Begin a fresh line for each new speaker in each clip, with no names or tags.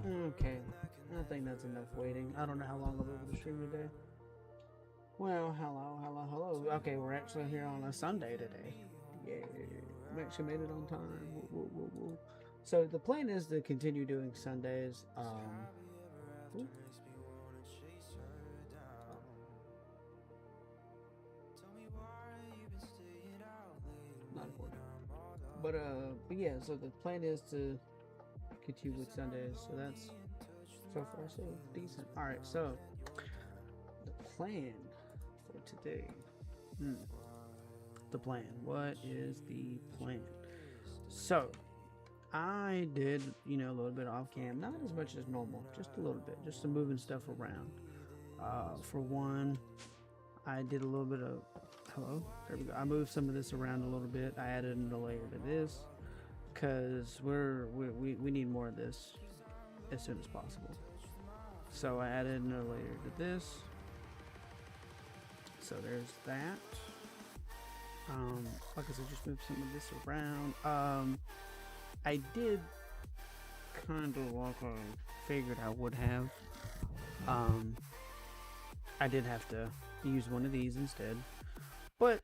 Okay, I think that's enough waiting. I don't know how long I'll be able to stream today. Well, hello, hello, hello. Okay, we're actually here on a Sunday today. Yeah, we actually made it on time. Woo, woo, woo, woo. So the plan is to continue doing Sundays. Ooh, oh, not important. But yeah. So the plan is to continue with Sundays. So that's so far so decent. All right. So the plan for today. Hmm. The plan. What is the plan? So I did, a little bit off cam, not as much as normal, just a little bit, just some moving stuff around. For one, I did a little bit of, hello, there we go. I moved some of this around a little bit. I added another layer to this because we need more of this as soon as possible. So I added another layer to this. So there's that. Like I said, just move some of this around. I did kind of like I figured I would have. Um, I did have to use one of these instead, but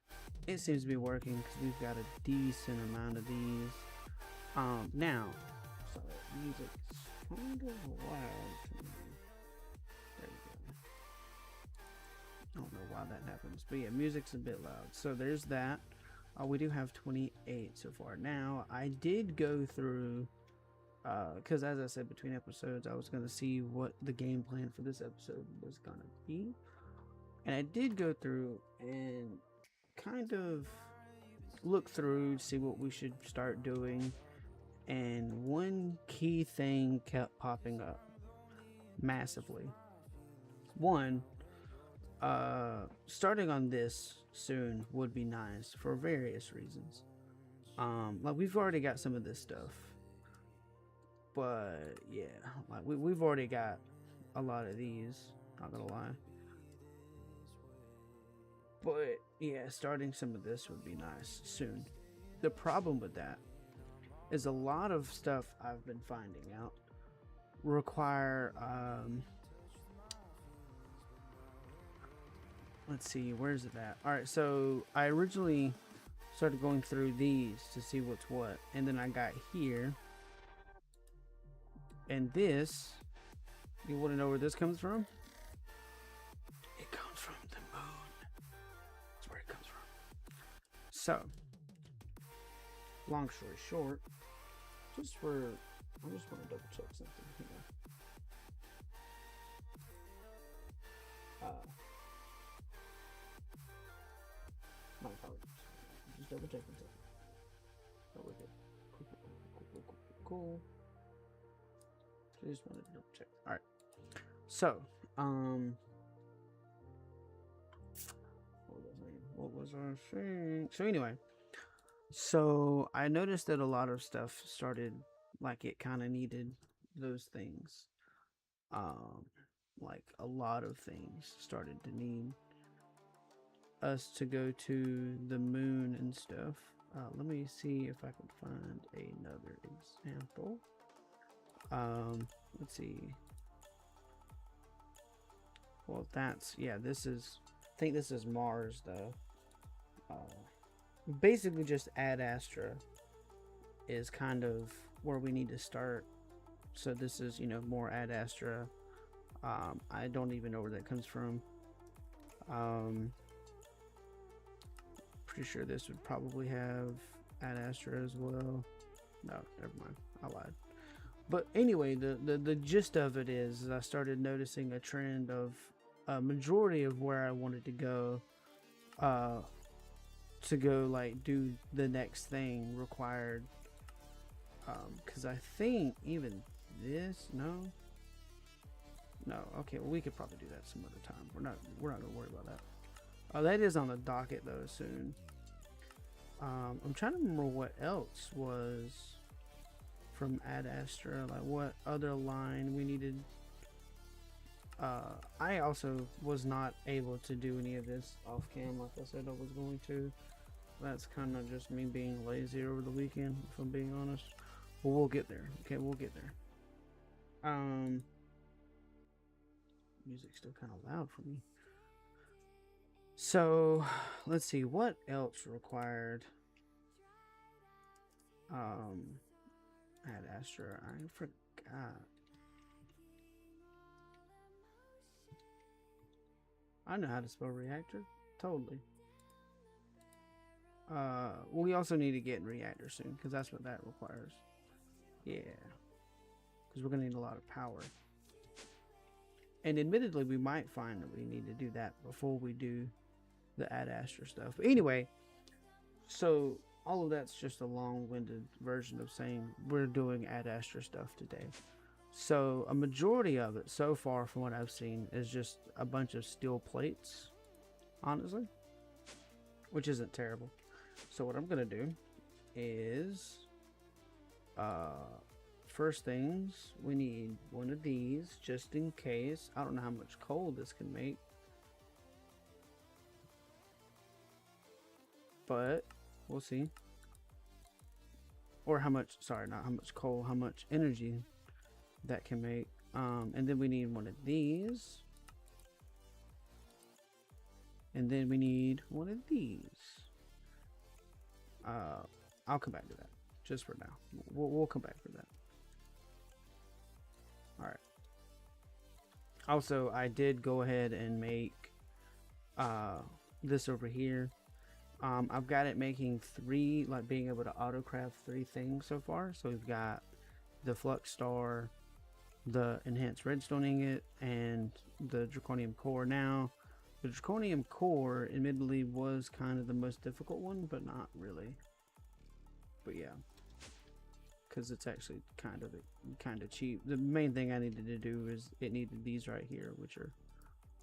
it seems to be working because we've got a decent amount of these. Now, sorry, music's kind of loud to me. There we go. I don't know why that happens, but yeah, music's a bit loud. So there's that. We do have 28 so far. Now, I did go through, because as I said, between episodes, I was going to see what the game plan for this episode was going to be. And I did go through and kind of look through, see what we should start doing. And one key thing kept popping up massively. One, starting on this soon would be nice for various reasons. Like we've already got some of this stuff, but yeah, like we've already got a lot of these. Not gonna lie, but yeah, starting some of this would be nice soon. The problem with that is a lot of stuff I've been finding out require let's see, where's it at? All right, so I originally started going through these to see what's what, and then I got here, and this, you want to know where this comes from? It comes from the moon. That's where it comes from. So, long story short, I just want to double check something here. My apologies. Just double checking something. Oh, we're good. Cool. Just wanted to double check. All right. So, what was I saying? So anyway, so I noticed that a lot of stuff started like it kind of needed those things. Um, like a lot of things started to need us to go to the moon and stuff. Let me see if I can find another example. Let's see. Well, that's, yeah, this is, I think this is Mars though. Basically just Ad Astra is kind of where we need to start. So this is, more Ad Astra. I don't even know where that comes from. Pretty sure this would probably have Ad Astra as well. No, never mind. I lied. But anyway, the gist of it is I started noticing a trend of a majority of where I wanted to go like do the next thing required, because I think even this, no, okay, well we could probably do that some other time. We're not gonna worry about that. Oh, that is on the docket though soon. I'm trying to remember what else was from Ad Astra, like what other line we needed. I also was not able to do any of this off cam like I said I was going to. That's kind of just me being lazy over the weekend, if I'm being honest. But we'll get there. Okay, we'll get there. Um, music's still kind of loud for me. So, let's see what else required. Um, Ad Astra. I forgot. I know how to spell reactor. Totally. We also need to get in reactor soon because that's what that requires. Yeah, because we're gonna need a lot of power. And admittedly, we might find that we need to do that before we do the Ad Astra stuff. But anyway, so all of that's just a long-winded version of saying we're doing Ad Astra stuff today. So a majority of it so far, from what I've seen, is just a bunch of steel plates, honestly, which isn't terrible. So what I'm gonna do is, first things, we need one of these just in case. I don't know how much coal this can make, but we'll see. Or how much, sorry, not how much coal, how much energy that can make. And then we need one of these. And then we need one of these. I'll come back to that just for now. We'll come back for that. All right. Also, I did go ahead and make this over here. I've got it making 3, like being able to autocraft 3 things so far. So we've got the flux star, the enhanced redstone ingot, and the draconium core. Now, the draconium core admittedly was kind of the most difficult one, but not really. But yeah, because it's actually kind of cheap. The main thing I needed to do is it needed these right here, which are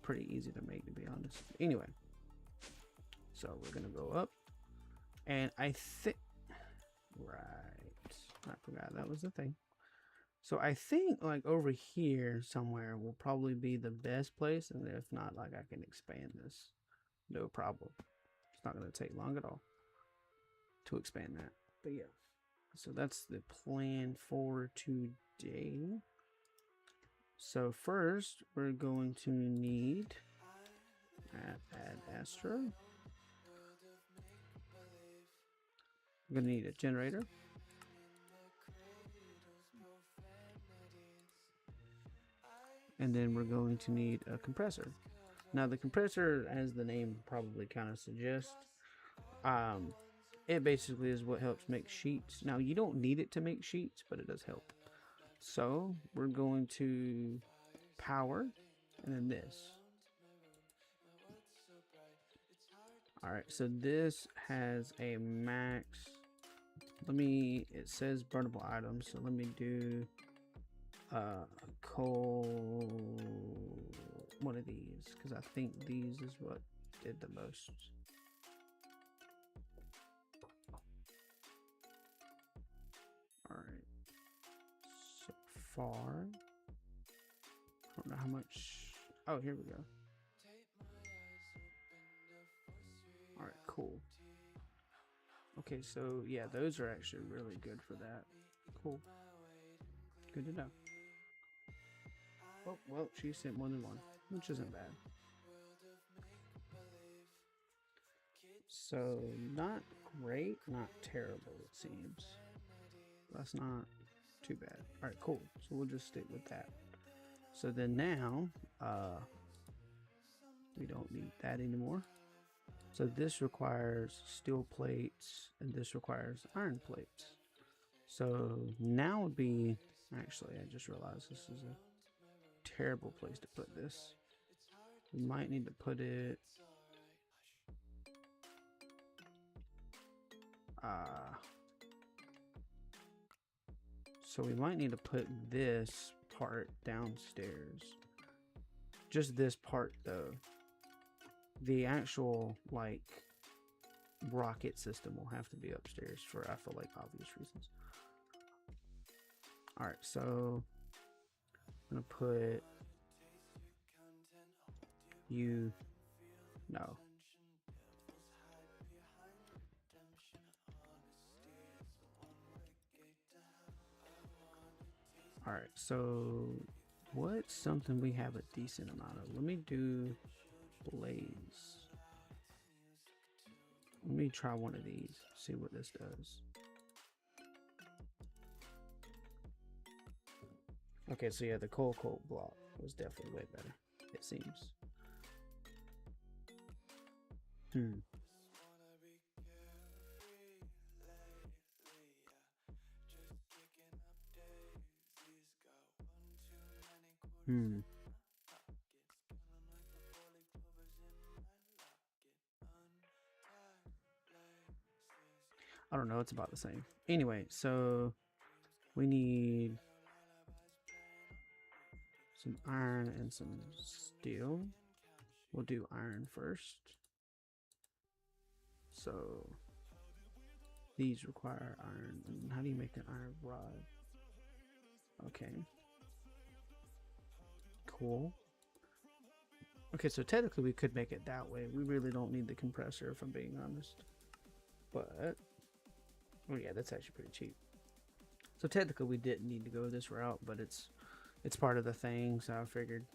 pretty easy to make, to be honest. Anyway, so we're gonna go up, and I think, right, I forgot that was the thing. So I think like over here somewhere will probably be the best place, and if not, like I can expand this, no problem. It's not gonna take long at all to expand that. But yeah, so that's the plan for today. So first we're going to need Ad Astra. We're gonna need a generator. And then we're going to need a compressor. Now the compressor, as the name probably kind of suggests, it basically is what helps make sheets. Now you don't need it to make sheets, but it does help. So we're going to power, and then this. All right, so this has a max. It says burnable items, so let me do coal, one of these, because I think these is what did the most. All right, so far, I don't know how much. Oh, here we go. All right, cool. Okay, so yeah, those are actually really good for that. Cool. Good to know. Oh, well, she sent more than one, which isn't bad. So, not great, not terrible, it seems. That's not too bad. Alright, cool. So we'll just stick with that. So then now, we don't need that anymore. So this requires steel plates, and this requires iron plates. So now would be, actually, I just realized this is a terrible place to put this. We might need to put it, so we might need to put this part downstairs. Just this part though. The actual like rocket system will have to be upstairs for, I feel like, obvious reasons. All right, so I'm gonna put you, no. Alright, so what's something we have a decent amount of? Let me do blaze. Let me try one of these, see what this does. Okay, so yeah, the cold block was definitely way better, it seems. Hmm. Hmm. I don't know, it's about the same. Anyway, so we need some iron and some steel. We'll do iron first. So these require iron. And how do you make an iron rod? Okay. Cool. Okay, so technically we could make it that way. We really don't need the compressor, if I'm being honest. But, oh yeah, that's actually pretty cheap. So technically we didn't need to go this route, but it's part of the thing, so I figured,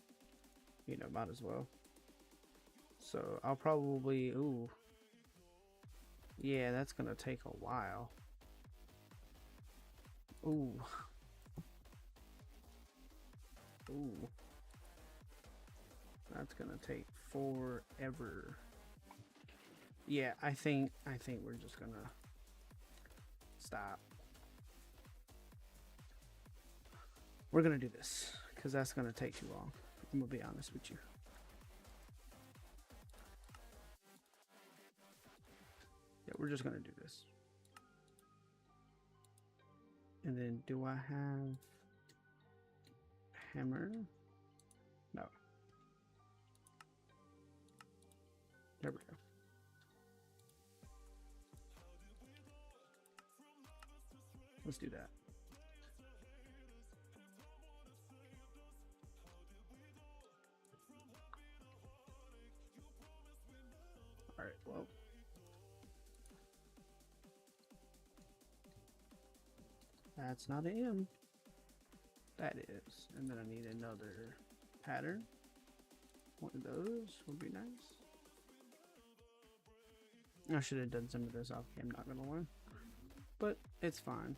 you know, might as well. So I'll probably, ooh. Yeah, that's gonna take a while. Ooh. Ooh. That's gonna take forever. Yeah, I think we're just gonna stop. We're gonna do this because that's gonna take too long. I'm gonna be honest with you. Yeah, we're just gonna do this. And then do I have hammer? No. There we go. Let's do that. All right, well. That's not an M. That is. And then I need another pattern. One of those would be nice. I should have done some of this off camera, I'm not gonna lie. But it's fine.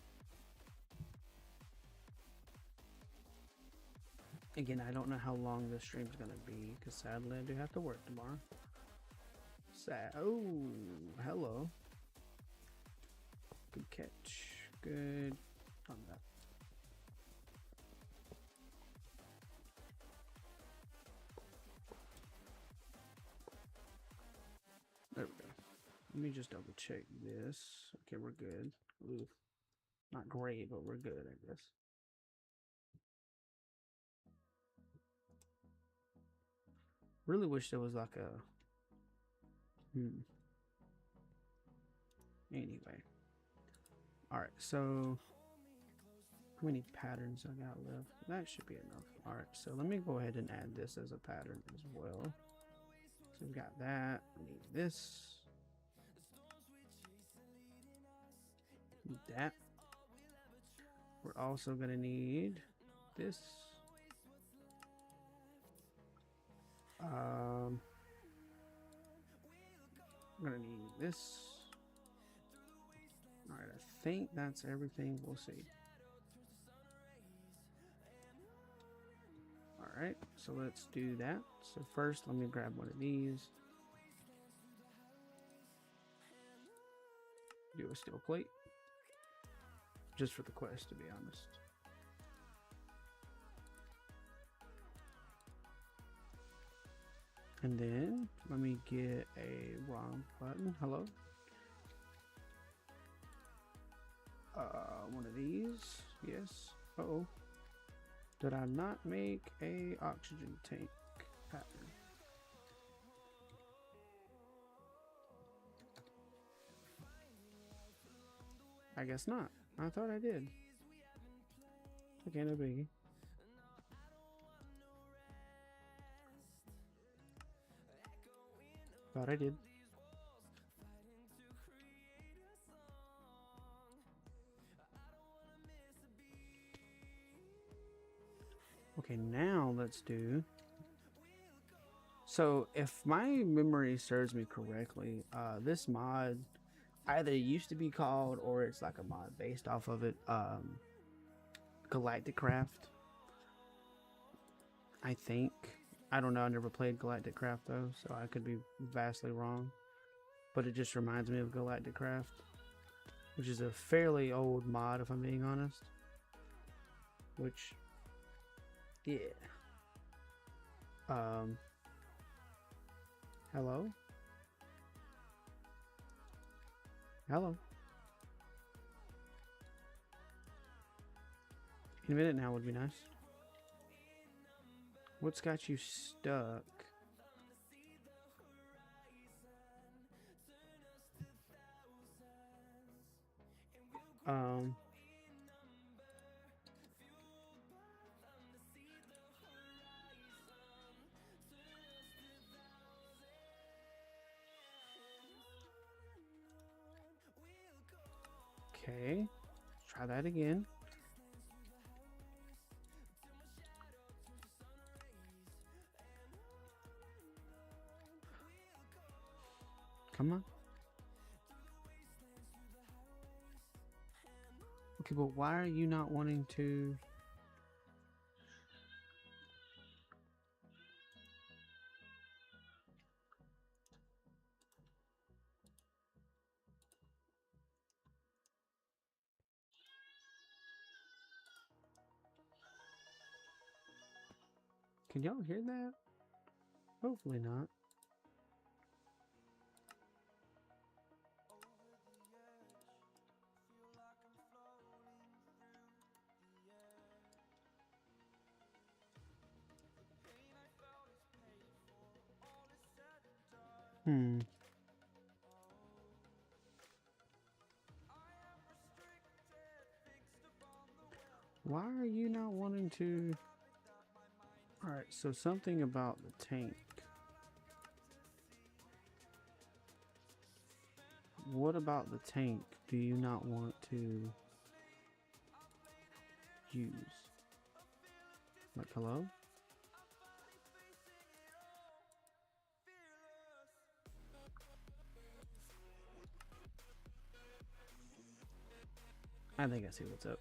Again, I don't know how long this stream's gonna be, because sadly I do have to work tomorrow. Sad. Oh, hello. Good catch. Good on that. There we go. Let me just double check this. Okay, we're good. Ooh, not great, but we're good, I guess. Really wish there was like a Anyway. Alright, so how many patterns I got left? That should be enough. Alright, so let me go ahead and add this as a pattern as well. So we've got that. We need this. Need that. We're also gonna need this. We're gonna need this. All right, I think that's everything. We'll see. All right, so let's do that. So first, let me grab one of these. Do a steel plate. Just for the quest, to be honest. And then let me get a wrong button. Hello. One of these. Yes. Uh-oh. Did I not make a oxygen tank pattern? I guess not. I thought I did. Okay, no biggie. Thought I did. Okay, now let's do. So, if my memory serves me correctly, this mod either used to be called or it's like a mod based off of it. Galactic Craft, I think. I don't know. I never played Galactic Craft though, so I could be vastly wrong. But it just reminds me of Galactic Craft, which is a fairly old mod, if I'm being honest. Which, yeah. Um, hello? Hello? In a minute now would be nice. What's got you stuck? Um, okay. Let's try that again. Come on. Okay, but why are you not wanting to? Can y'all hear that? Hopefully not. Hmm. Why are you not wanting to? Alright, so something about the tank. What about the tank do you not want to use? Like, hello? I think I see what's up.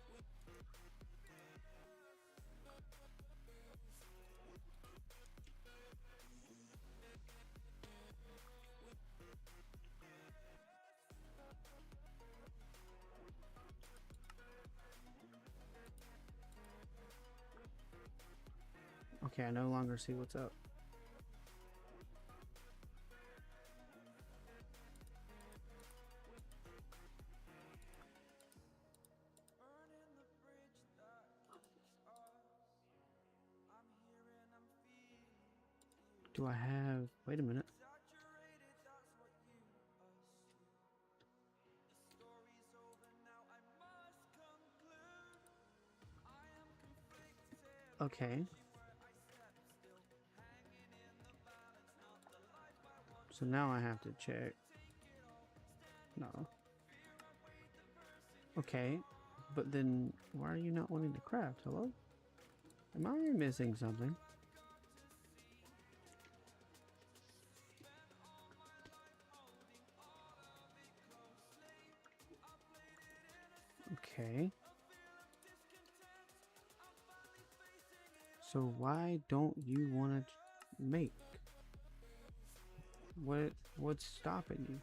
Okay, I no longer see what's up. Do I have... Wait a minute. Okay. So now I have to check. No. Okay. But then why are you not wanting to craft? Hello? Am I missing something? Okay. So why don't you want to make? What's stopping you?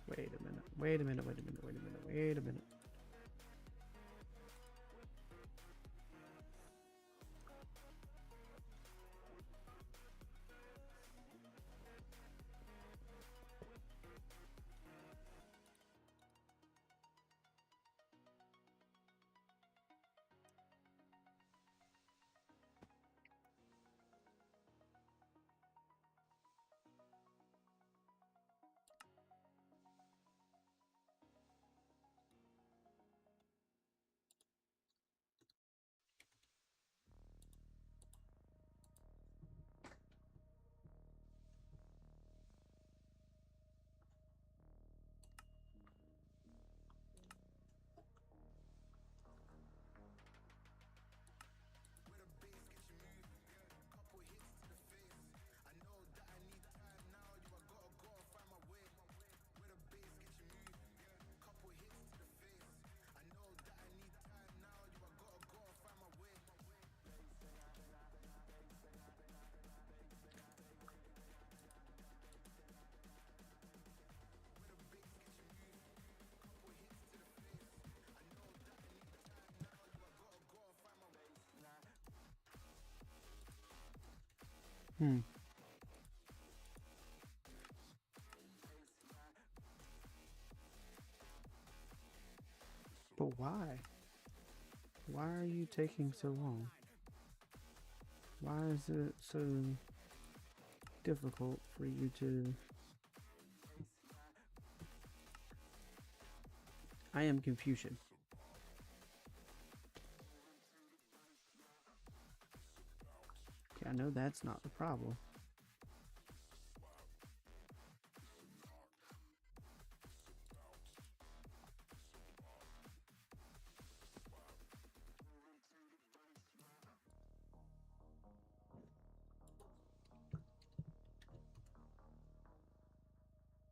Wait a minute. Wait a minute. Wait a minute. Wait a minute. Wait a minute. Hmm. But why? Why are you taking so long? Why is it so difficult for you to... I am Confucian. Okay, I know that's not the problem.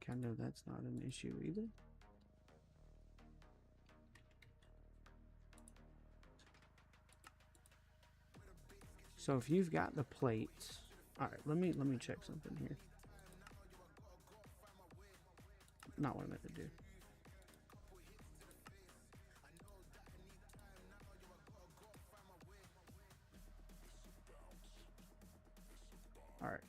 Okay, I know that's not an issue either. So if you've got the plates, all right. Let me check something here. Not what I meant to do. All right.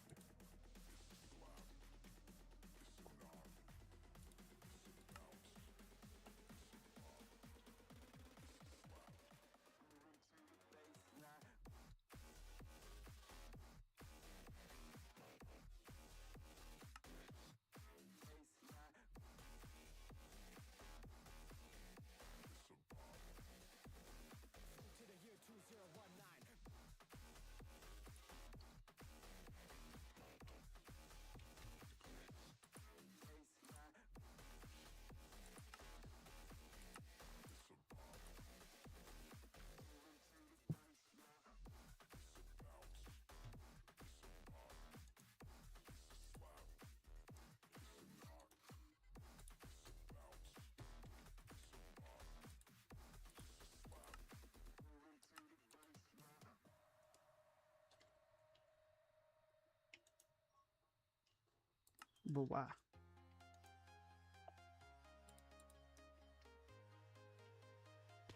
But why?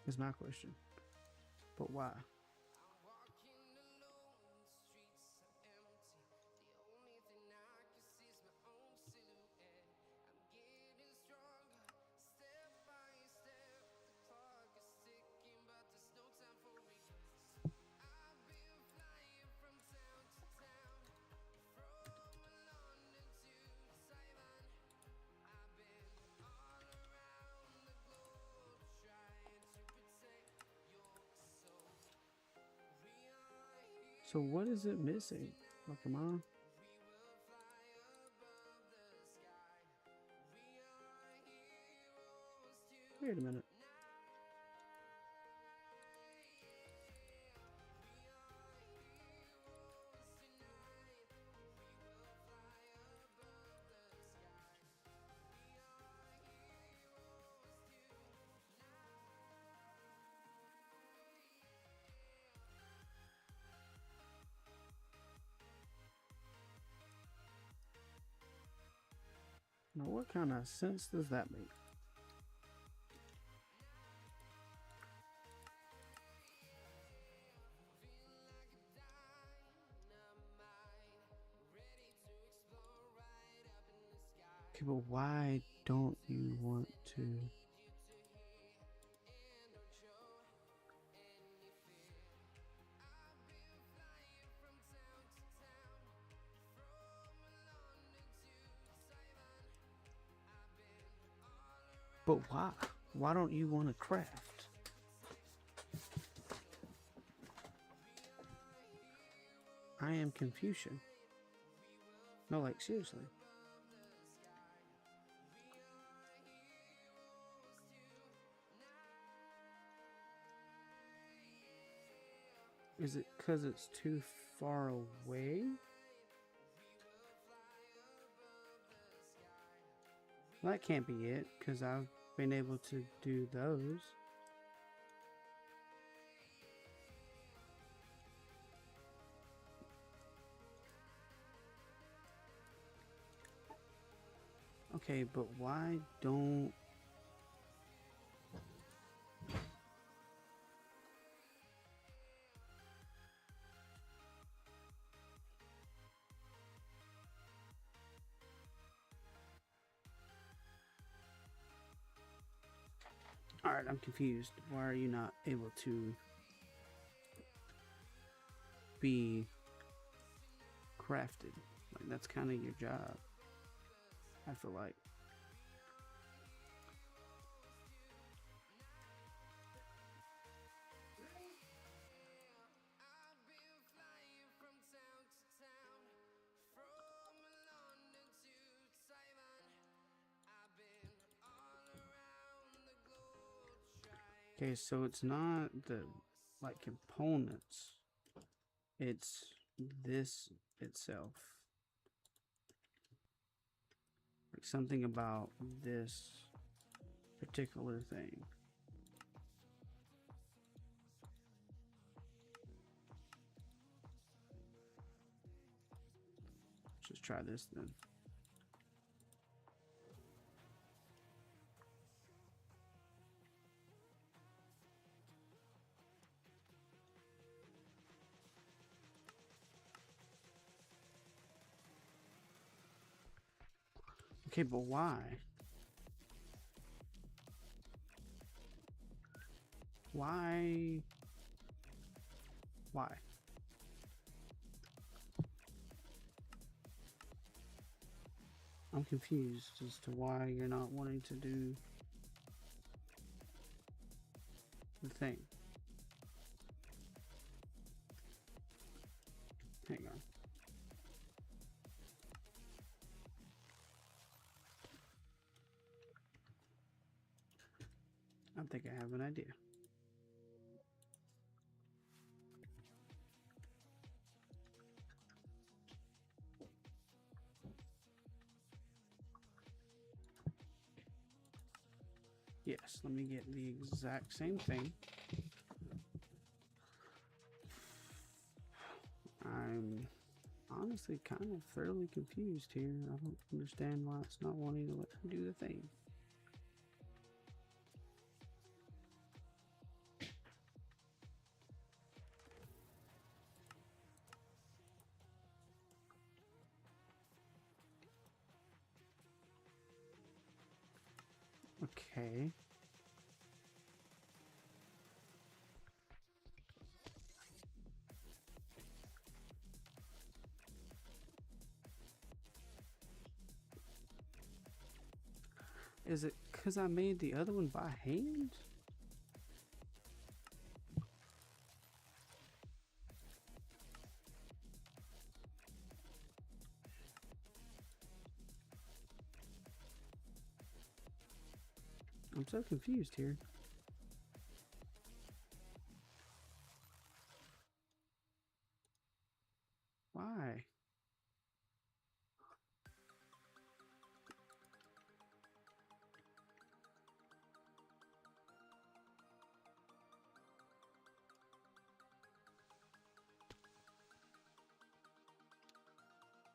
Is my question. But why? So what is it missing? Like, am I... Wait a minute. Now, what kind of sense does that make? Okay, but why don't you want to... But why? Why don't you want to craft? I am Confucian. No, like, seriously. Is it because it's too far away? Well, that can't be it, because I've been able to do those. Okay, but why don't... Alright, I'm confused. Why are you not able to be crafted? Like, that's kind of your job, I feel like. Okay, so it's not the like components, it's this itself. Like something about this particular thing. Let's just try this then. Okay, but why? Why? Why? I'm confused as to why you're not wanting to do the thing. Hang on. I think I have an idea. Yes, let me get the exact same thing. I'm honestly kind of fairly confused here. I don't understand why it's not wanting to let me do the thing. Okay. Is it because I made the other one by hand? I'm so confused here. Why?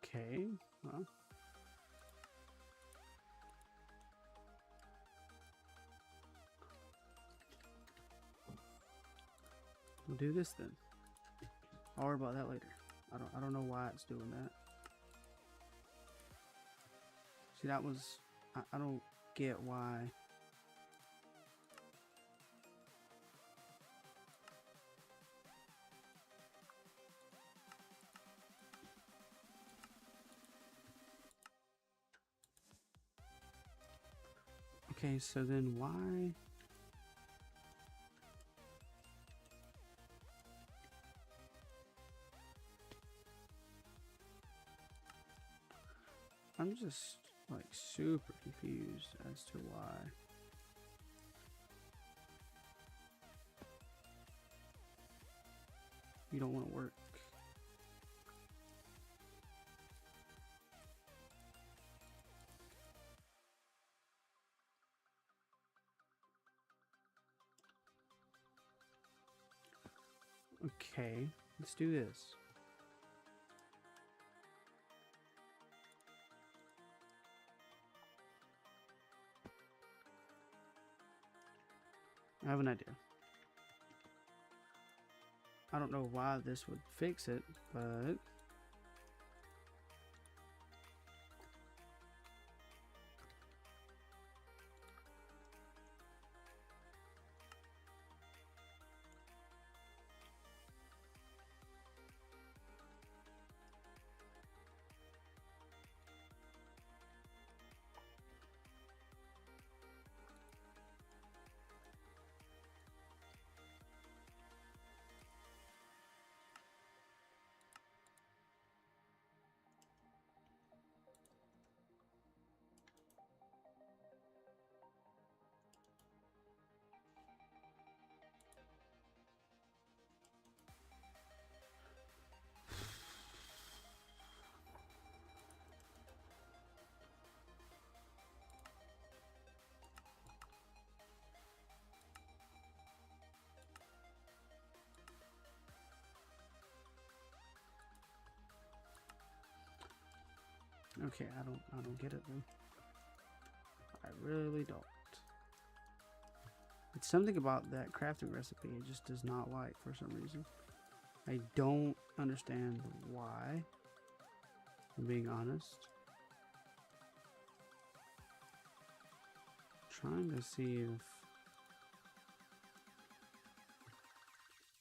Okay, well. We'll do this then. I'll worry about that later. I don't know why it's doing that. See, that was I don't get why. Okay, so then why? I'm just like super confused as to why. You don't want to work. Okay, let's do this. I have an idea. I don't know why this would fix it, but Okay, I don't get it then. I really don't. It's something about that crafting recipe it just does not like for some reason. I don't understand why. I'm being honest. Trying to see if,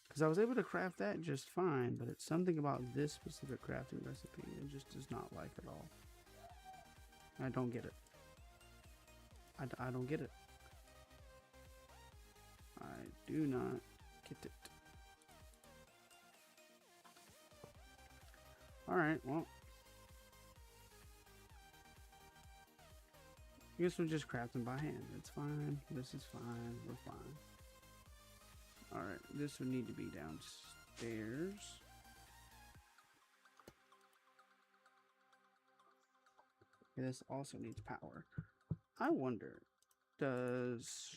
because I was able to craft that just fine, but it's something about this specific crafting recipe it just does not like at all. I don't get it. I don't get it. I do not get it. Alright, well. I guess we'll just craft them by hand. It's fine. This is fine. We're fine. Alright, this would need to be downstairs. This also needs power. I wonder, does...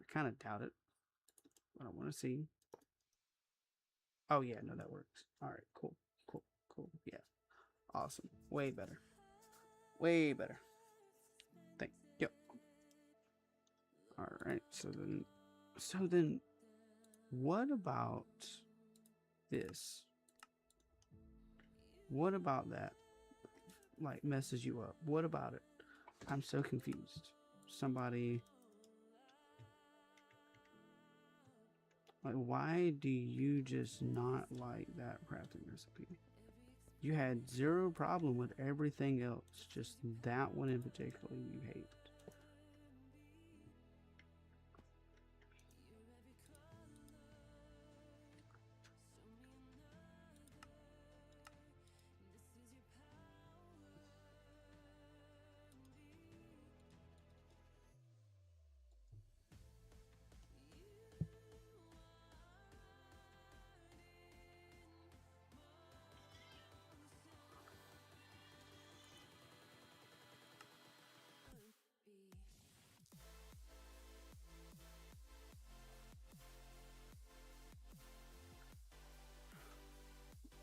I kind of doubt it, but I want to see. Oh yeah, no, that works. Alright, cool. Yeah, awesome. Way better. Way better. Thank you. Alright, so then, what about this? What about that? Like, messes you up. What about it? I'm so confused. Somebody... Like, why do you just not like that crafting recipe? You had zero problem with everything else. Just that one in particular you hate.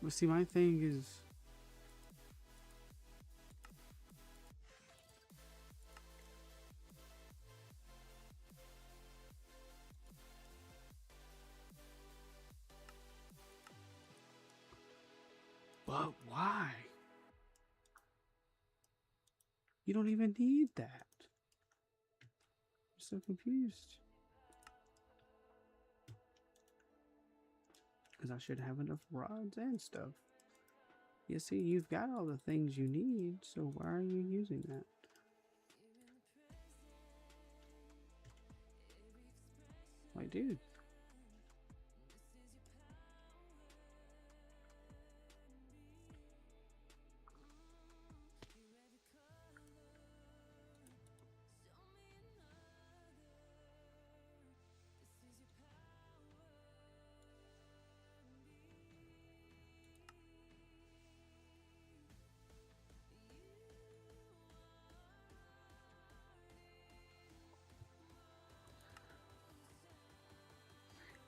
But see, my thing is... But why? You don't even need that. I'm so confused. Because I should have enough rods and stuff. You see, you've got all the things you need, so why are you using that? Like, dude.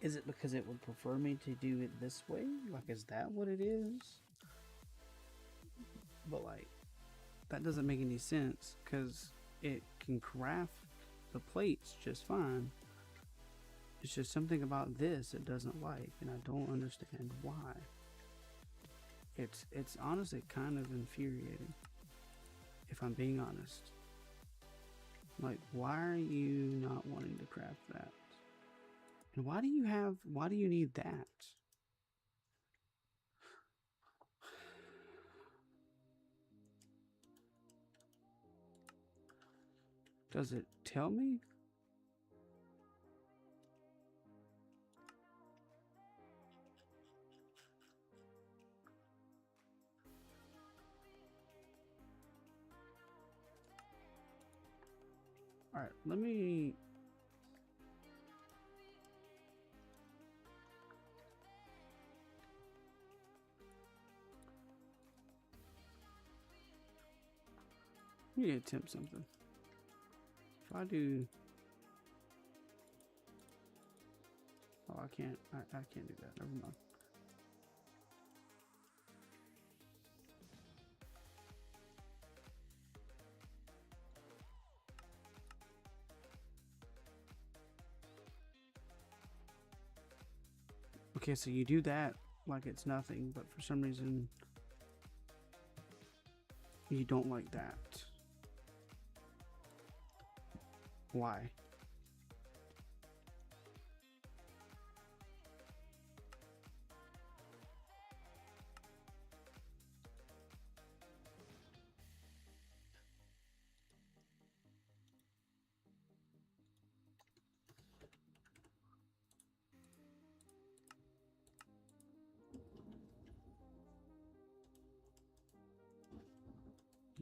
Is it because it would prefer me to do it this way? Like, is that what it is? But, like, that doesn't make any sense because it can craft the plates just fine. It's just something about this it doesn't like, and I don't understand why. It's honestly kind of infuriating, if I'm being honest. Like, why are you not wanting to craft that? And why do you need that? Does it tell me? Alright, let me... Let me attempt something. If I do... Oh, I can't do that. Never mind. Okay, so you do that like it's nothing, but for some reason you don't like that. Why?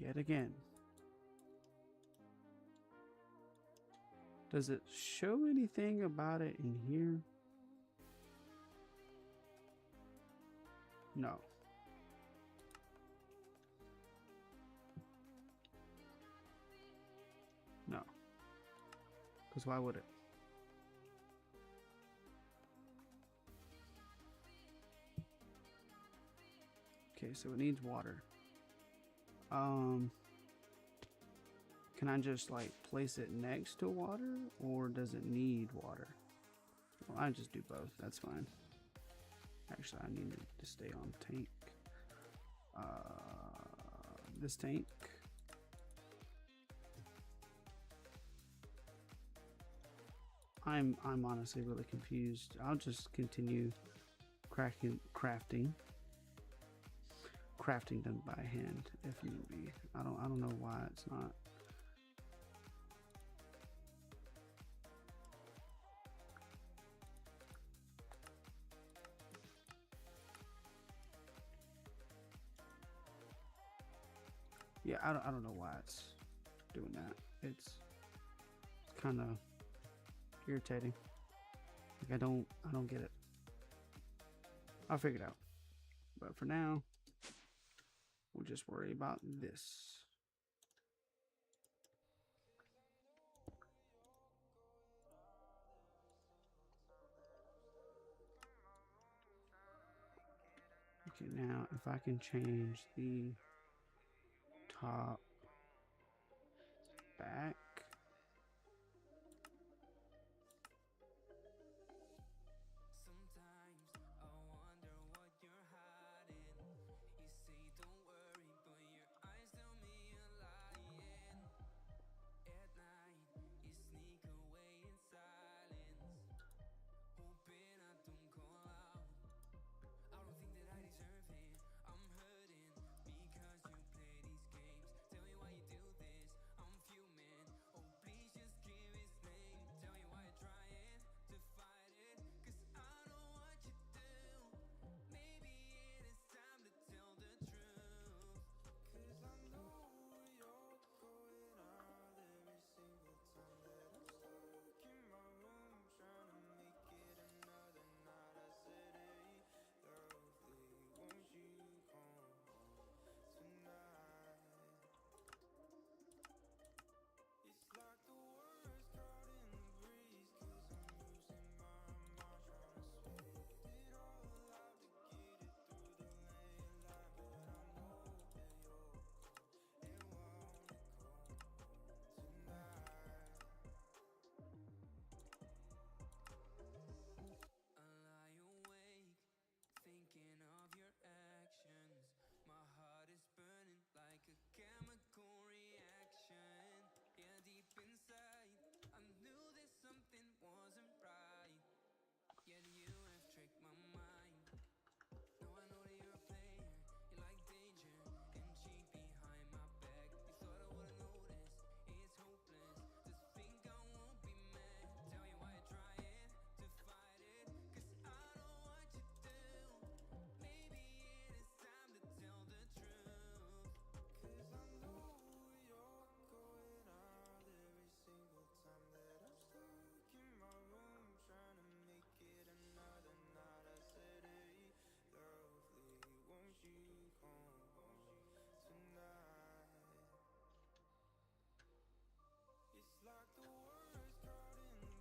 Yet again. Does it show anything about it in here? No. No. Because why would it? Okay, so it needs water. Can I just like place it next to water, or does it need water? Well, I just do both. That's fine. Actually, I need it to stay on tank. This tank. I'm honestly really confused. I'll just continue crafting them by hand if need be. I don't know why it's not. Yeah, I don't know why it's doing that. It's kind of irritating. Like I don't get it. I'll figure it out. But for now, we'll just worry about this. Okay, now if I can change the top back.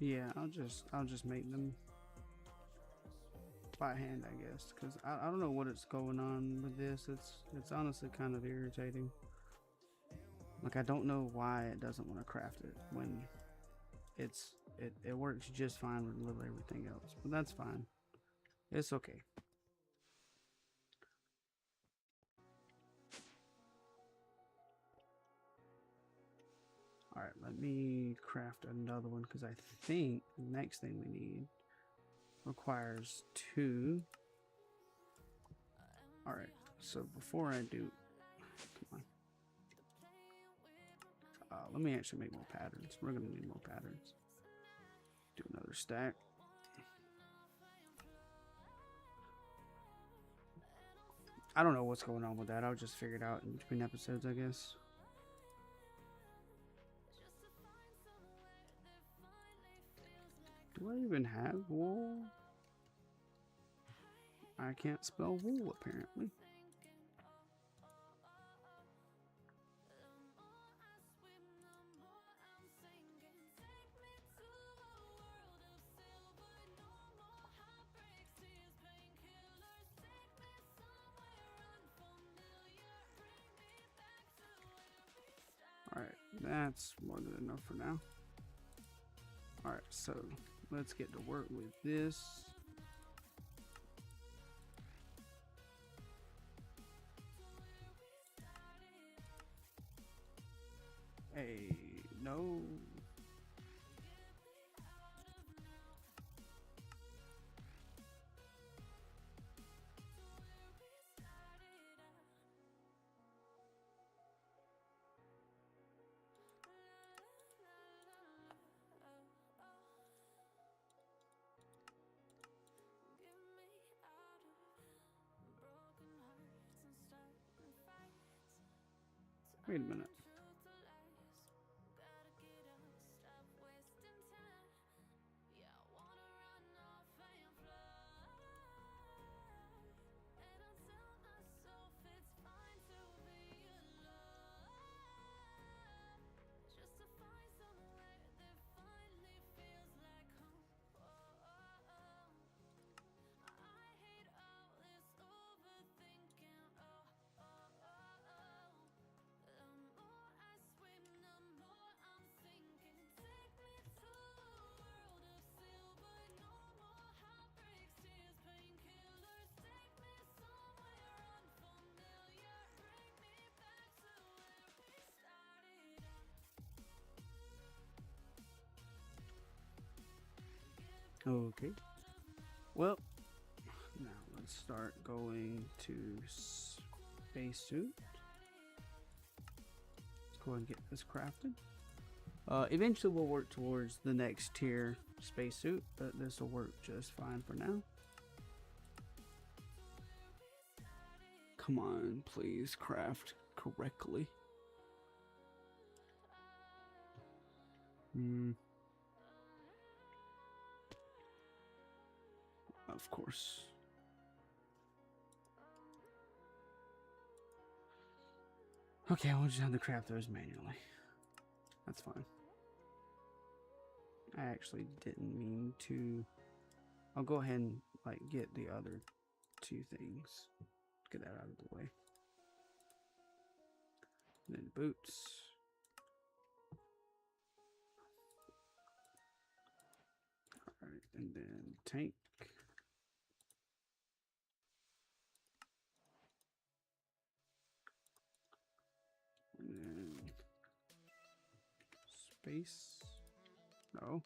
Yeah, I'll just make them by hand, I guess, because I don't know what it's going on with this. It's honestly kind of irritating. Like I don't know why it doesn't want to craft it when it works just fine with literally everything else. But that's fine. It's okay. Alright, let me craft another one because I think the next thing we need requires 2. Alright, so before I do... Come on. Let me actually make more patterns. We're going to need more patterns. Do another stack. I don't know what's going on with that. I'll just figure it out in between episodes, I guess. Do I even have wool? I can't spell wool, apparently. Alright, that's more than enough for now. Alright, so let's get to work with this. Hey, no. Wait a minute. Okay. Well, now let's start going to spacesuit. Let's go and get this crafted. Eventually we'll work towards the next tier spacesuit, but this will work just fine for now. Come on, please craft correctly. Of course. Okay, we'll just have to craft those manually. That's fine. I actually didn't mean to. I'll go ahead and like get the other 2 things. Get that out of the way. And then boots. Alright, and then tank. And then space. No.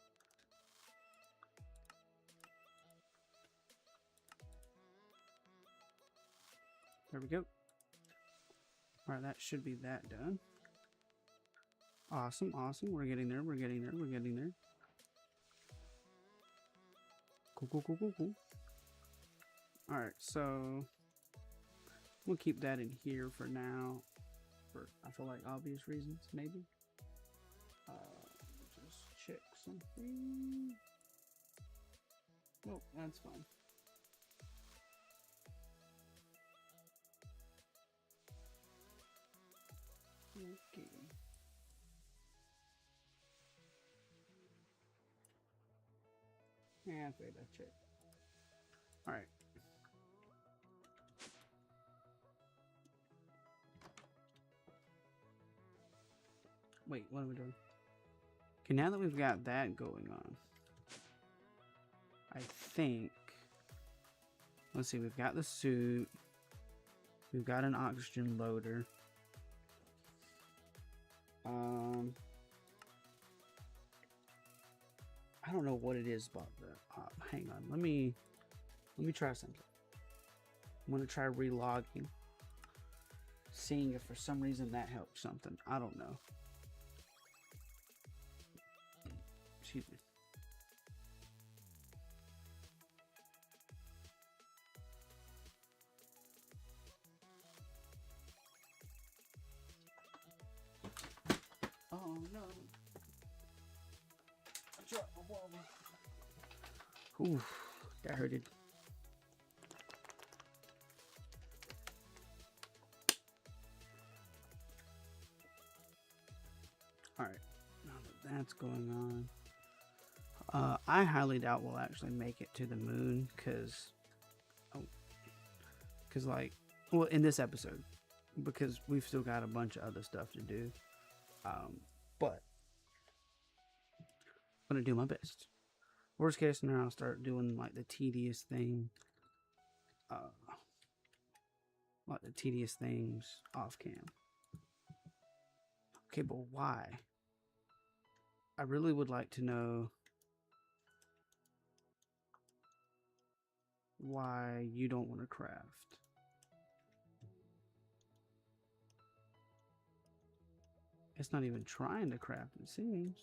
There we go. Alright, that should be that done. Awesome, awesome. We're getting there, we're getting there, we're getting there. Cool, cool, cool, cool, cool. Alright, so we'll keep that in here for now. For, I feel like, obvious reasons, maybe. Just check something. Well, that's fine. Okay. Yeah, I figured I'd check. Alright. Wait, what are we doing? Okay, now that we've got that going on, I think Let's see, we've got the suit. We've got an oxygen loader. I don't know what it is about the. Hang on, let me try something. I'm gonna try relogging, seeing if for some reason that helps something. I don't know. Excuse me. Oh no. I dropped my water. Oof, that hurted. Alright, now that that's going on, I highly doubt we'll actually make it to the moon, because, like, well, in this episode, because we've still got a bunch of other stuff to do, but I'm gonna do my best. Worst case scenario, I'll start doing, like, the tedious thing, like the tedious things off cam. Okay, but why? I really would like to know why you don't want to craft. It's not even trying to craft, it seems.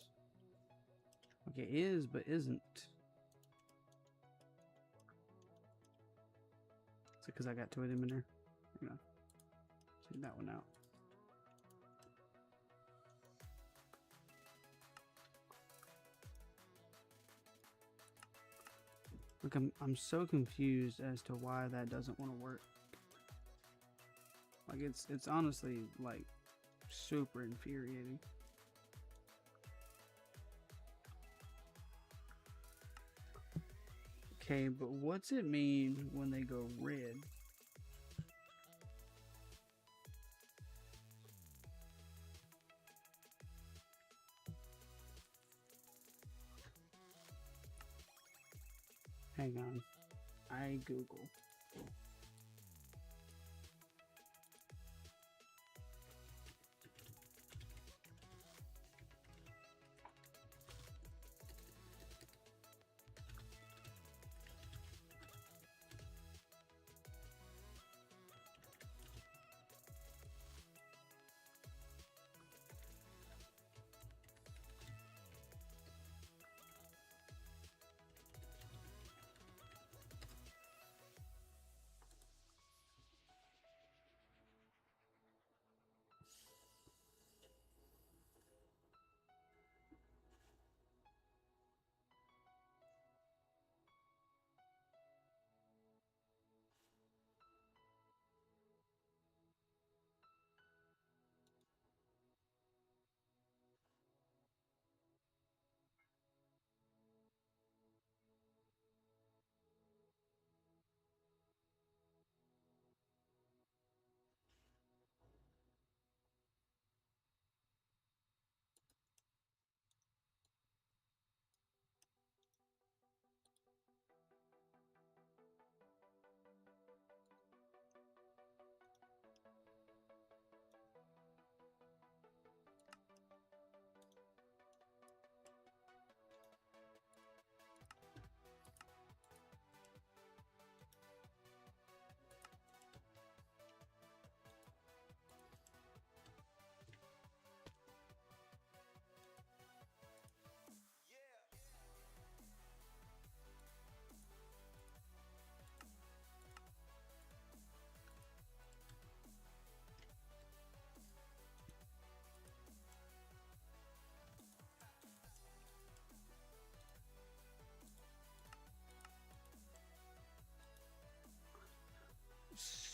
Okay, it is, but isn't. Is it because I got two of them in there? Hang on. Take that one out. Look, I'm so confused as to why that doesn't want to work. Like, it's honestly, like, super infuriating. Okay, but what's it mean when they go red? Hang on. I Google.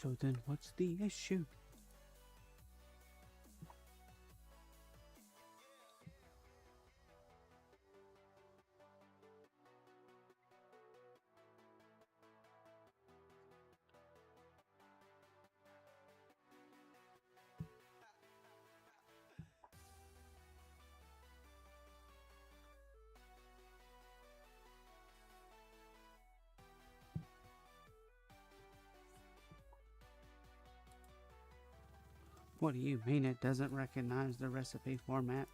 So then what's the issue? What do you mean it doesn't recognize the recipe format?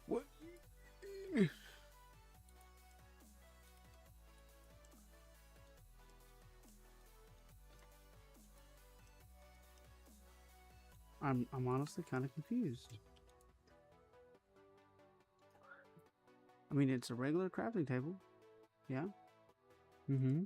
What? I'm honestly kind of confused. I mean, it's a regular crafting table. Yeah. Mm-hmm.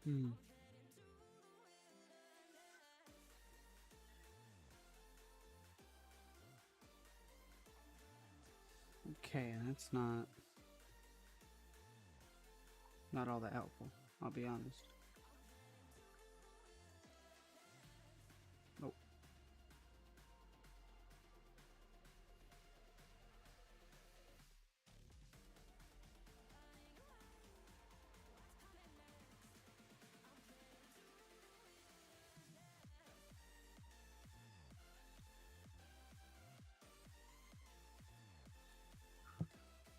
Hmm. Okay, that's not all that helpful. I'll be honest. Nope.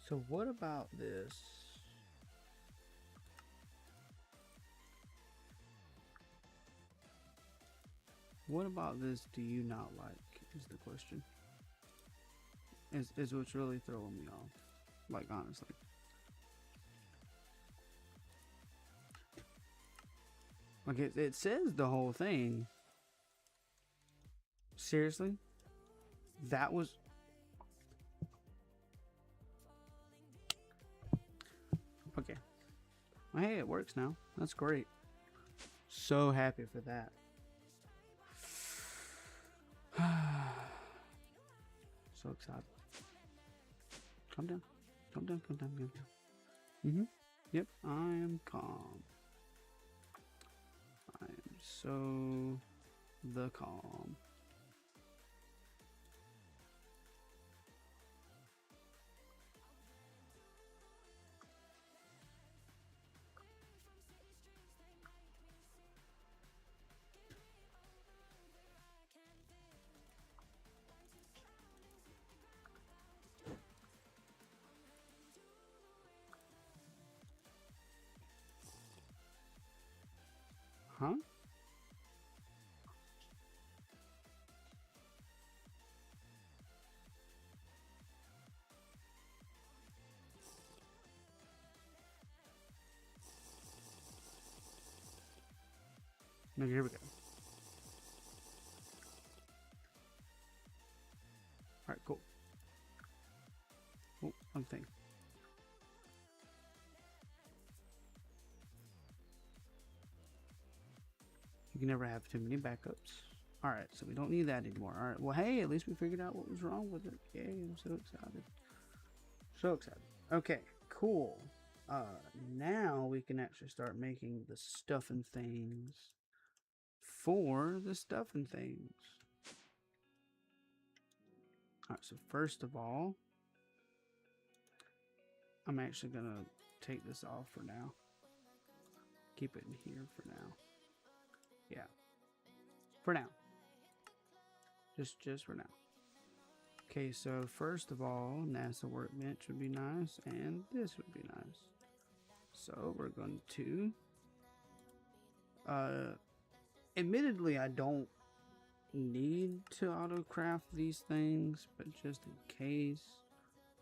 So what about this? What about this do you not like is the question. Is what's really throwing me off. Like honestly. Like it says the whole thing. Seriously? That was okay. Well, hey, it works now. That's great. So happy for that. So excited. Calm down. Calm down, calm down, calm down. Mm-hmm. Yep, I am calm. I am so the calm. Huh? No, here we go. Alright, cool. Oh, one thing. can never have too many backups. Alright, so we don't need that anymore. Alright, well, hey, at least we figured out what was wrong with it. Yay, I'm so excited. So excited. Okay, cool. Now we can actually start making the stuffing things for the stuffing things. Alright, so first of all, I'm actually gonna take this off for now. Keep it in here for now. Yeah. For now. Just for now. Okay, so first of all, NASA workbench would be nice, and this would be nice. So we're going to admittedly I don't need to auto craft these things, but just in case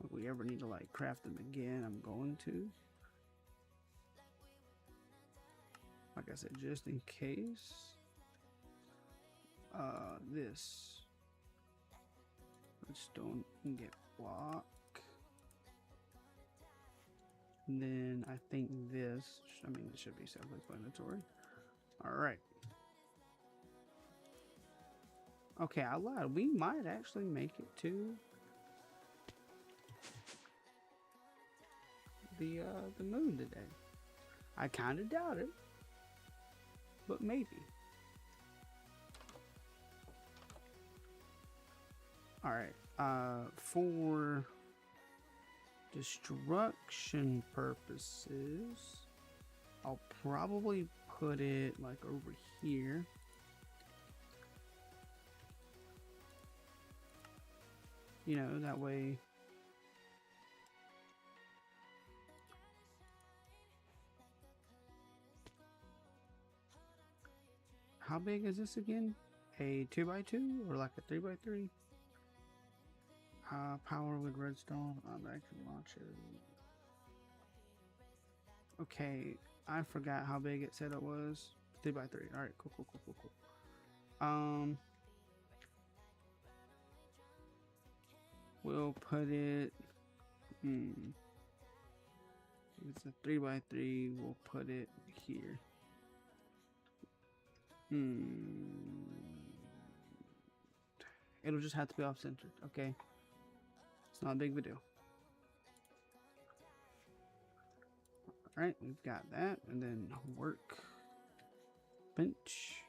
if we ever need to like craft them again, I'm going to. Like I said, just in case. This redstone can get block. And then I think this, I mean, it should be self-explanatory. Alright. Okay, I lied. We might actually make it to the moon today. I kind of doubt it, but maybe. Alright, for destruction purposes, I'll probably put it like over here. You know, that way. How big is this again? A 2x2 or like a 3x3? Power with redstone. That can launch it. Okay, I forgot how big it said it was. 3x3. Alright, cool. We'll put it. It's a 3x3. We'll put it here. It'll just have to be off centered. Okay. It's not a big of a deal. Alright, we've got that. And then work bench.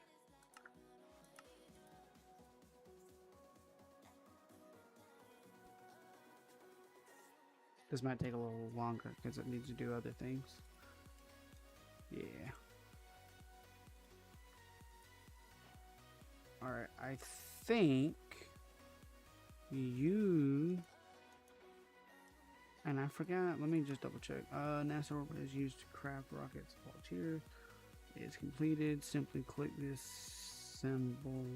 This might take a little longer because it needs to do other things. Yeah. Alright, I think you... And I forgot, let me just double check. NASA orbit is used to craft rockets. Volunteer is completed. Simply click this symbol.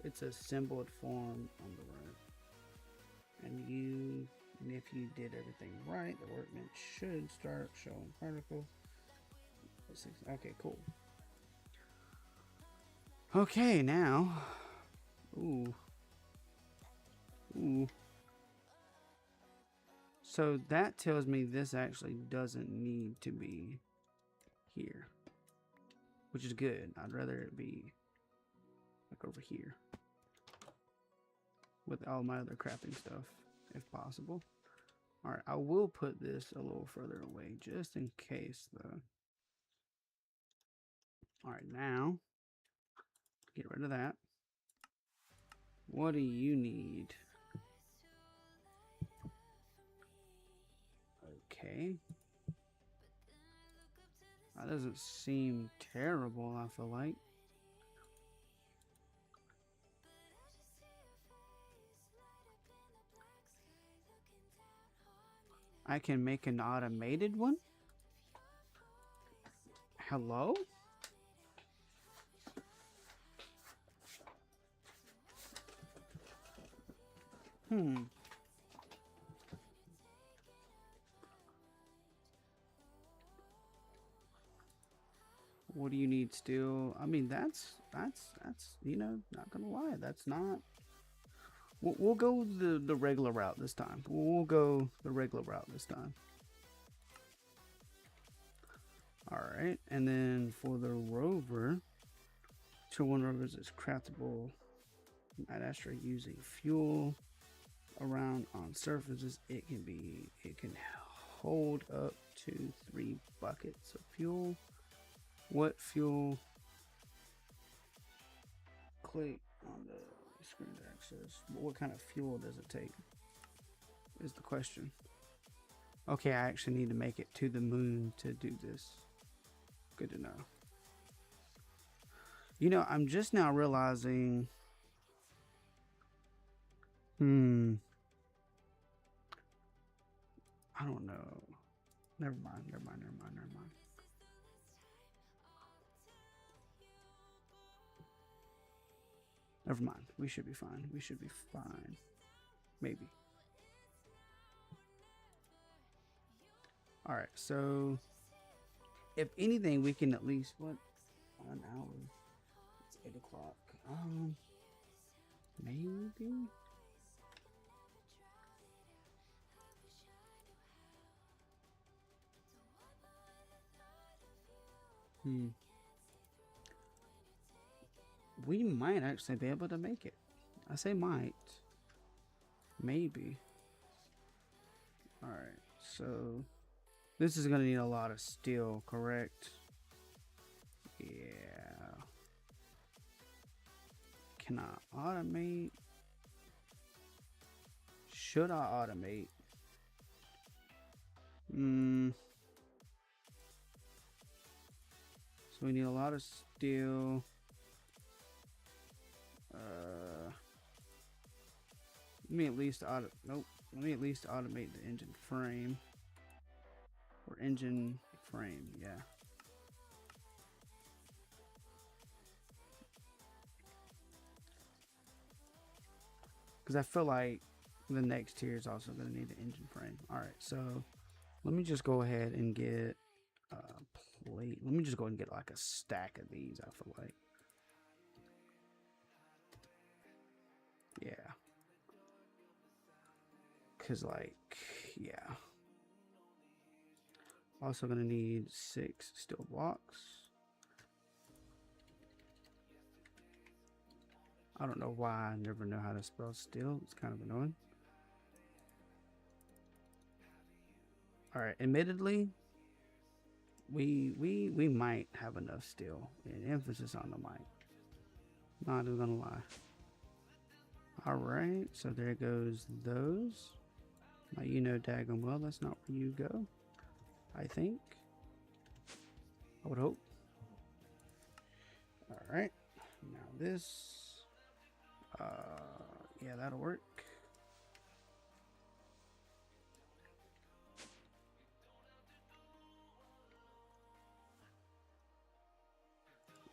It's a symbol form on the right. And if you did everything right, the workbench should start showing particles. Okay, cool. Okay, now. Ooh. So that tells me this actually doesn't need to be here, which is good. I'd rather it be like over here with all my other crafting stuff if possible. All right, I will put this a little further away just in case though. All right, now get rid of that. What do you need? Okay. That doesn't seem terrible, I feel like. I can make an automated one? Hello? What do you need still? I mean, that's you know, not gonna lie, that's not. We'll go the regular route this time. We'll go the regular route this time. All right, and then for the rover, To one rivers is craftable. Might actually using fuel around on surfaces. It can hold up to 3 buckets of fuel. What fuel? Click on the screen to access. What kind of fuel does it take? Is the question. Okay, I actually need to make it to the moon to do this. Good to know. You know, I'm just now realizing. I don't know. Never mind. Never mind. We should be fine. Maybe. Alright, so if anything, we can at least what? An hour. It's 8 o'clock. Maybe. We might actually be able to make it. I say might. Maybe. Alright, so this is gonna need a lot of steel, correct? Yeah. Can I automate? Should I automate? So we need a lot of steel. Let me at least let me at least automate the engine frame. Or engine frame, yeah. Because I feel like the next tier is also going to need the engine frame. Alright, so let me just go ahead and get a plate. Let me just go ahead and get like a stack of these, I feel like. Yeah. Because, like, yeah. Also going to need 6 steel blocks. I don't know why I never know how to spell steel. It's kind of annoying. Alright, admittedly, we might have enough steel. And emphasis on the mic. Not even gonna lie. Alright, so there goes those. Now you know daggone well that's not where you go. I think. I would hope. Alright. Now this. Yeah, that'll work.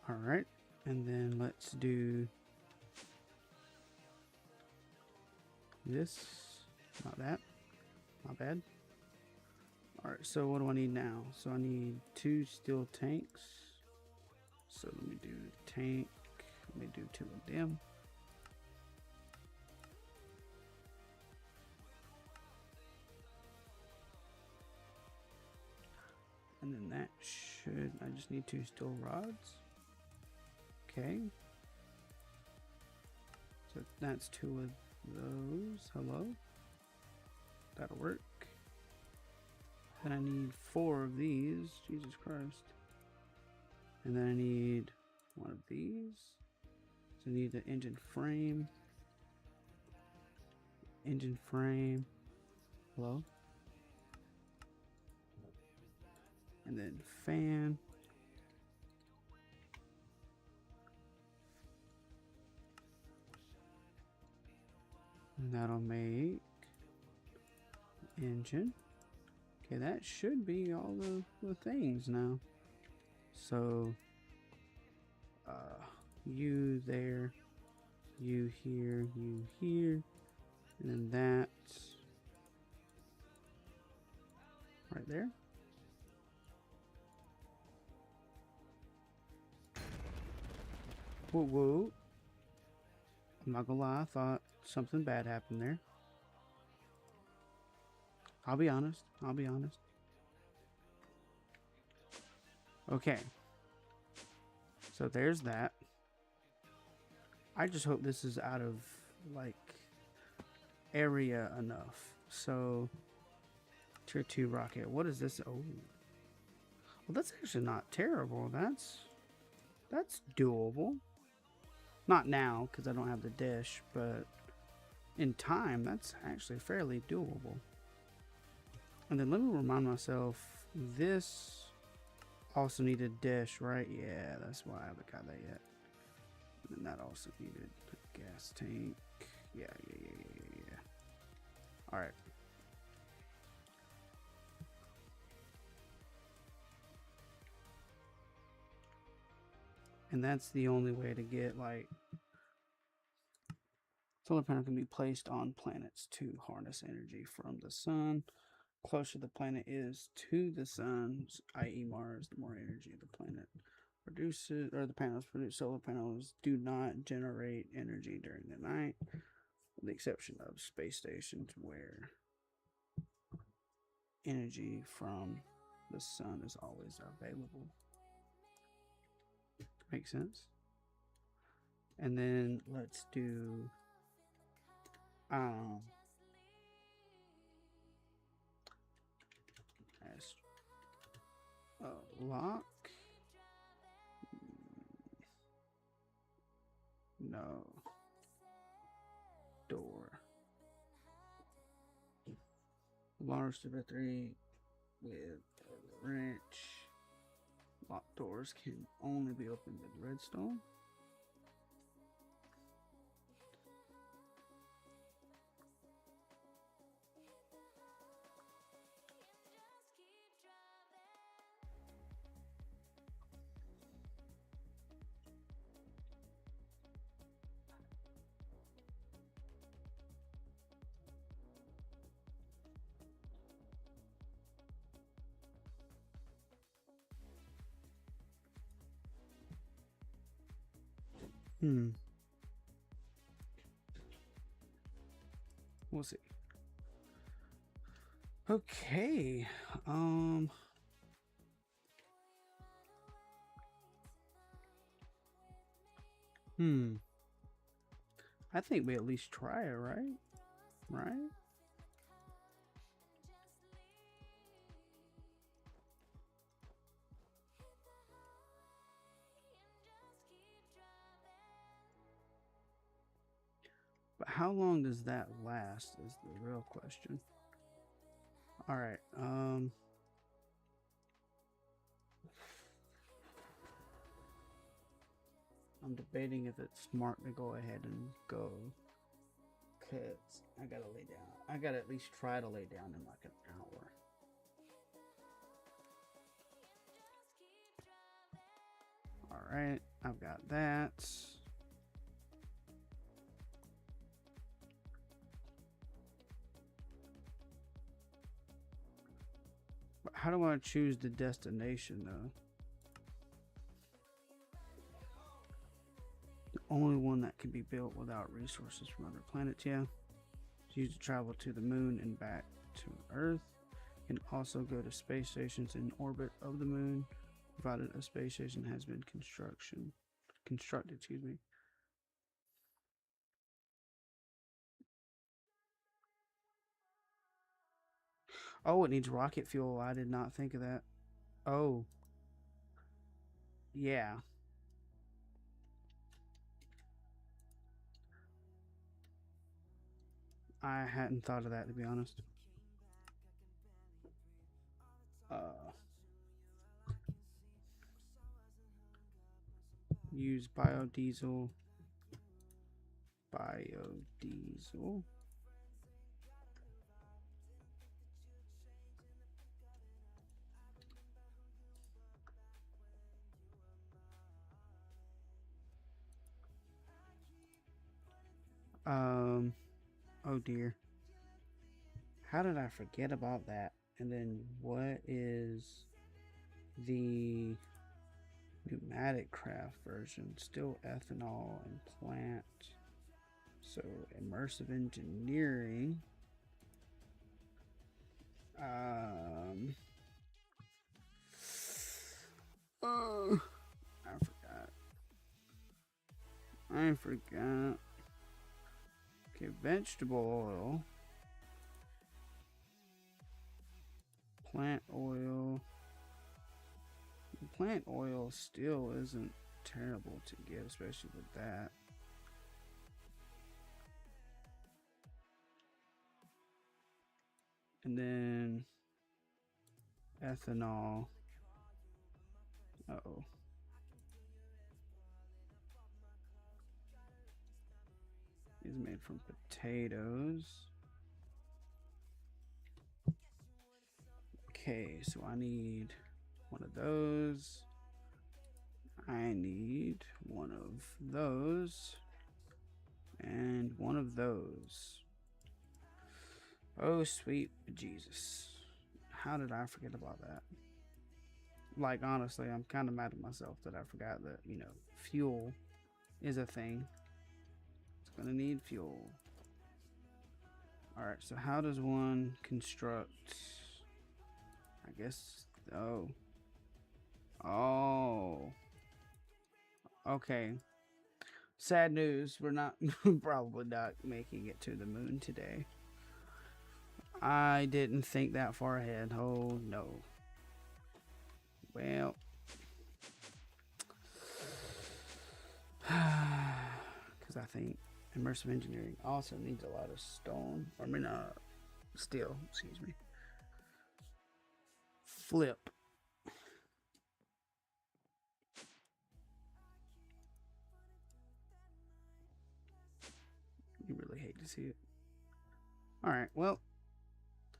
Alright. And then let's do this. Not that. Not bad. Alright, so what do I need now? So I need 2 steel tanks. So let me do tank. Let me do 2 of them. And then that should, I just need 2 steel rods. Okay. So that's 2 of those. Hello. That'll work. Then I need 4 of these. Jesus Christ. And then I need 1 of these. So I need the engine frame. Engine frame. Hello. And then fan. And that'll make engine. Okay, that should be all the things now. So, you there, you here, and then that's right there. Whoa, whoa. I'm not gonna lie, I thought something bad happened there. I'll be honest. Okay. So there's that. I just hope this is out of like area enough. So tier 2 rocket. What is this? Oh, well, that's actually not terrible. That's doable. Not now because I don't have the dish, but in time, that's actually fairly doable. And then let me remind myself, this also needed dish, right? Yeah, that's why I haven't got that yet. And then that also needed a gas tank. Yeah. All right. And that's the only way to get like solar panel can be placed on planets to harness energy from the sun. Closer the planet is to the sun, i.e. Mars, the more energy the planet produces, or the panels produce. Solar panels do not generate energy during the night, with the exception of space stations where energy from the sun is always available. Makes sense? And then let's do um lock. No. Door. Large Super 3 with a wrench. Locked doors can only be opened with redstone. We'll see. Okay. I think we at least try it, right? Right? But how long does that last is the real question. All right. I'm debating if it's smart to go ahead and go, cause I gotta lay down. I gotta at least try to lay down in like an hour. All right, I've got that. But how do I choose the destination though? The only one that can be built without resources from other planets, yeah. It's used to travel to the moon and back to Earth. Can also go to space stations in orbit of the moon, provided a space station has been constructed. Excuse me. Oh, it needs rocket fuel. I did not think of that. Oh, yeah. I hadn't thought of that, to be honest. Uh, use biodiesel. Biodiesel. Oh dear. How did I forget about that? And then what is the pneumatic craft version? Still ethanol and plant. So immersive engineering. Um. I forgot. I I forgot. Okay, vegetable oil. Plant oil. Plant oil still isn't terrible to get, especially with that. And then ethanol. Uh-oh. Is made from potatoes. Okay, so I need one of those. I need one of those. And one of those. Oh, sweet Jesus. How did I forget about that? Like, honestly, I'm kind of mad at myself that I forgot that, you know, fuel is a thing. It's gonna need fuel. Alright, so how does one construct... I guess... Oh. Oh. Okay. Sad news. We're not... probably not making it to the moon today. I didn't think that far ahead. Oh, no. Well... because I think immersive engineering also needs a lot of stone. I mean, steel, excuse me. Flip. You really hate to see it. Alright, well,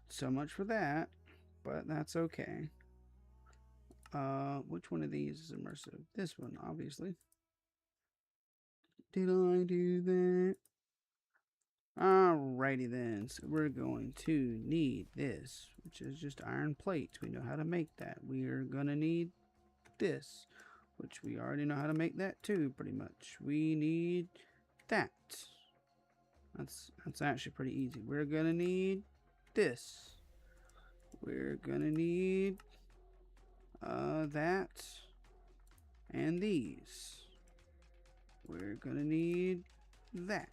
so much for that, but that's okay. Which one of these is immersive? This one, obviously. Did I do that? Alrighty then, so we're going to need this, which is just iron plates. We know how to make that. We are gonna need this, which we already know how to make that too, pretty much. We need that. That's actually pretty easy. We're gonna need this. We're gonna need that and these. We're gonna need that.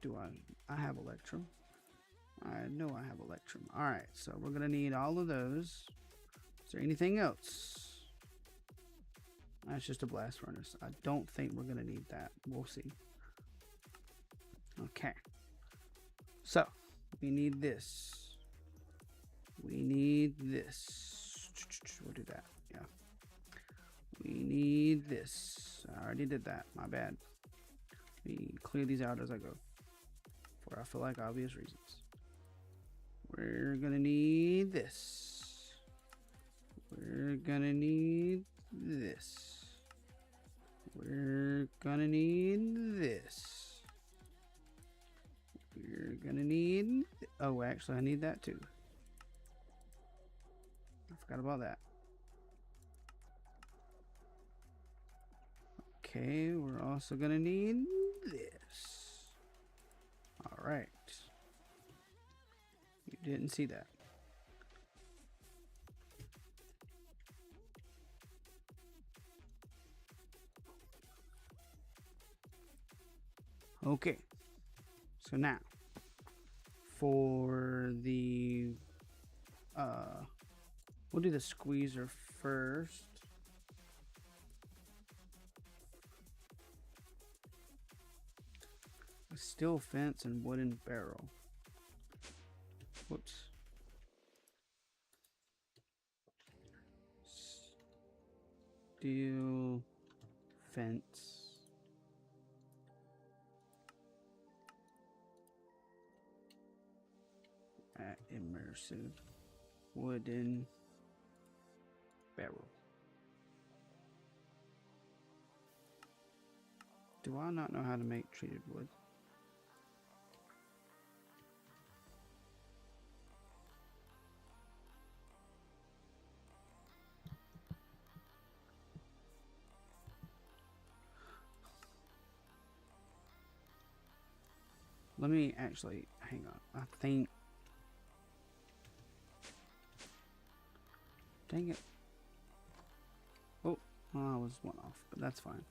Do I have electrum? I know I have electrum. Alright, so we're gonna need all of those. Is there anything else? That's just a blast furnace. I don't think we're gonna need that. We'll see. Okay. So, we need this. We need this. We'll do that. Yeah. We need this. I already did that. My bad. We clear these out as I go. For I feel like obvious reasons. We're gonna need this. We're gonna need this. We're gonna need this. We're gonna need... Oh, actually, I need that too. I forgot about that. Okay, we're also gonna need this. Alright. You didn't see that. Okay. So now, for the, we'll do the squeezer first. A steel fence and wooden barrel. Whoops. Steel fence. At immersive wooden barrel. Do I not know how to make treated wood? Let me actually, hang on. I think... Dang it. Oh, I was one off, but that's fine.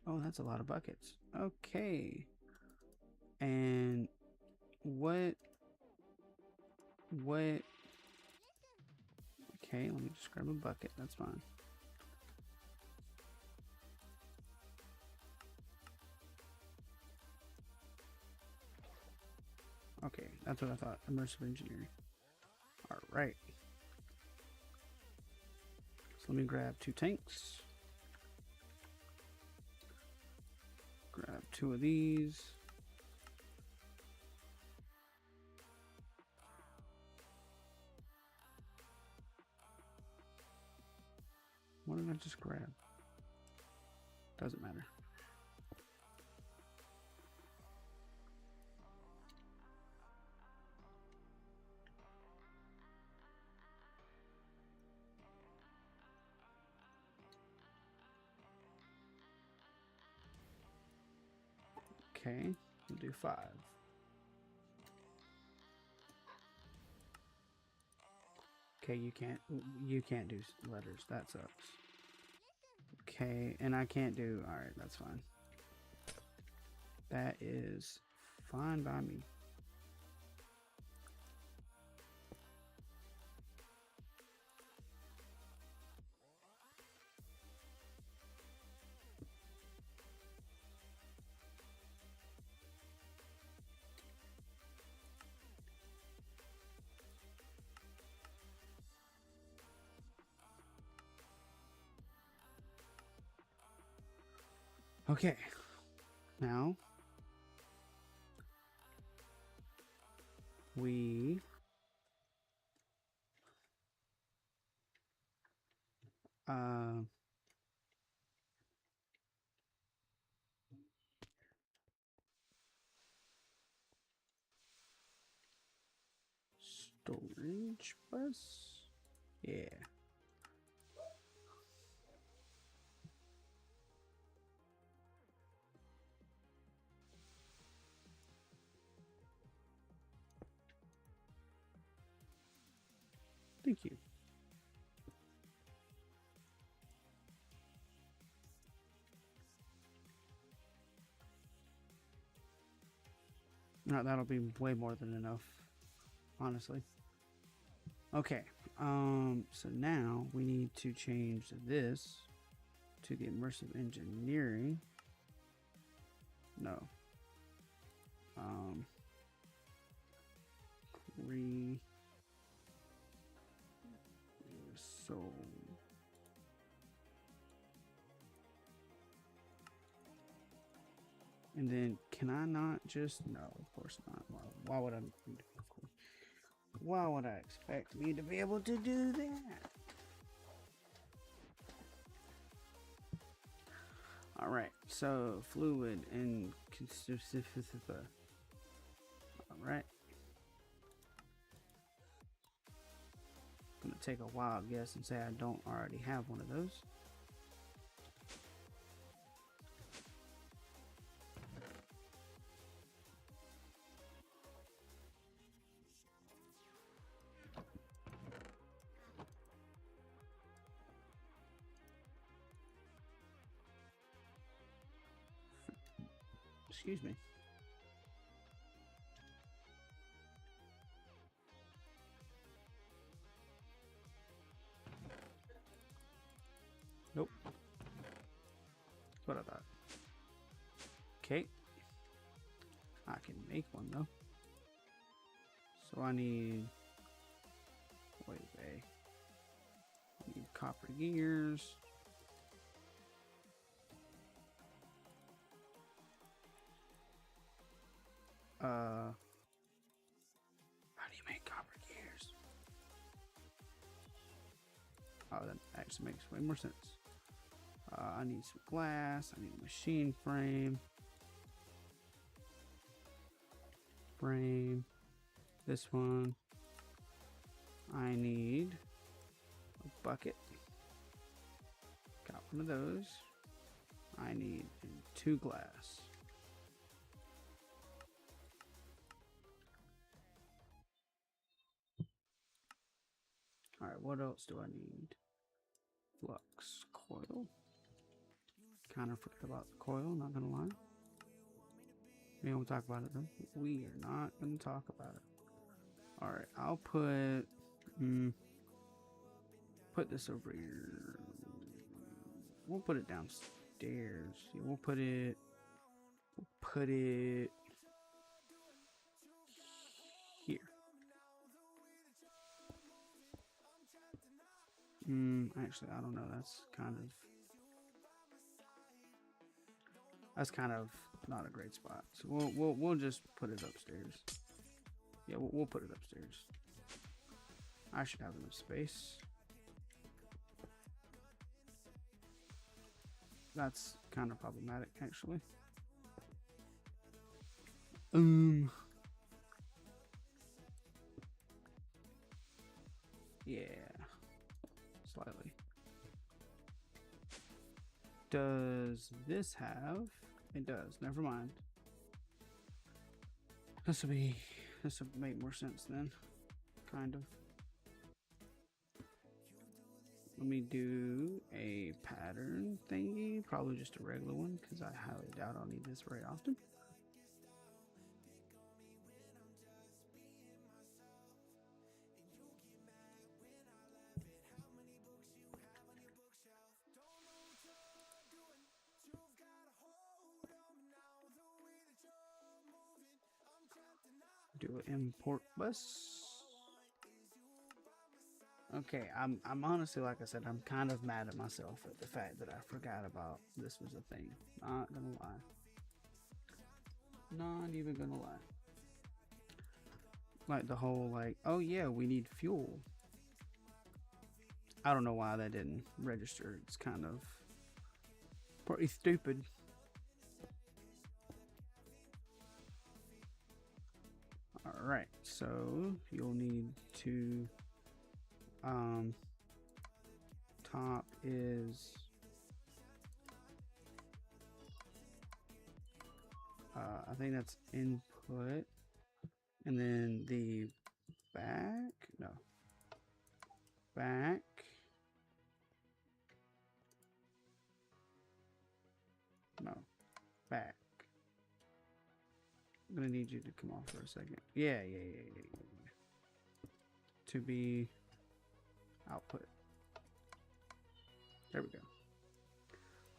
Oh, that's a lot of buckets. Okay. And what? What? Okay, let me just grab a bucket. That's fine. Okay, that's what I thought. Immersive engineering. All right. So let me grab 2 tanks. Grab 2 of these. What did I just grab? Doesn't matter. Okay, we'll do 5. Okay, you can't do letters. That sucks. Okay, and I can't do. All right, that's fine. That is fine by me. Okay, now we storage bus. Yeah. Thank you. No, that'll be way more than enough, honestly. Okay. So now we need to change this to the immersive engineering. No. So and then can I not just no, of course not. Why would I why would I expect me to be able to do that? All right, so fluid and all right. I'm gonna take a wild guess and say I don't already have one of those. Excuse me. Nope. That's what I thought. Okay. I can make one though. So I need wait, I need copper gears. How do you make copper gears? Oh, that actually makes way more sense. I need some glass. I need a machine frame. This one. I need a bucket. Got one of those. I need 2 glass. Alright, what else do I need? Flux coil. kind of forgot about the coil, not gonna lie. We don't talk about it though. We are not gonna talk about it. Alright, I'll put this over here. We'll put it downstairs. Yeah, we'll put it here. Actually, I don't know. That's kind of not a great spot. So we'll just put it upstairs. Yeah, we'll put it upstairs. I should have enough space. That's kind of problematic, actually. Yeah, slightly. Does this have? It does. Never mind. This will make more sense then. Kind of. Let me do a pattern thingy. Probably just a regular one because I highly doubt I'll need this very often. Do an import bus. Okay, I'm honestly, like I said, I'm kind of mad at myself at the fact that I forgot about this was a thing. Not gonna lie. Not even gonna lie. Like the whole like, oh yeah, we need fuel. I don't know why that didn't register. It's kind of pretty stupid. Alright, so you'll need to top is I think that's input, and then the back back I'm gonna need you to come off for a second. Yeah. To be output. There we go.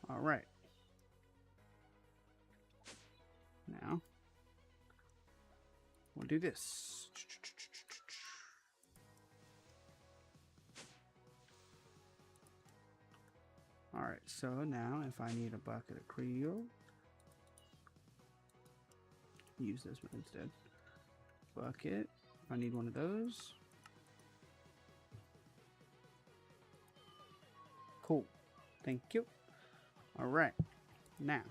All right. Now we'll do this. All right. So now, if I need a bucket of Creole, use this one instead. Bucket. If I need one of those. Cool. Thank you. All right. Now.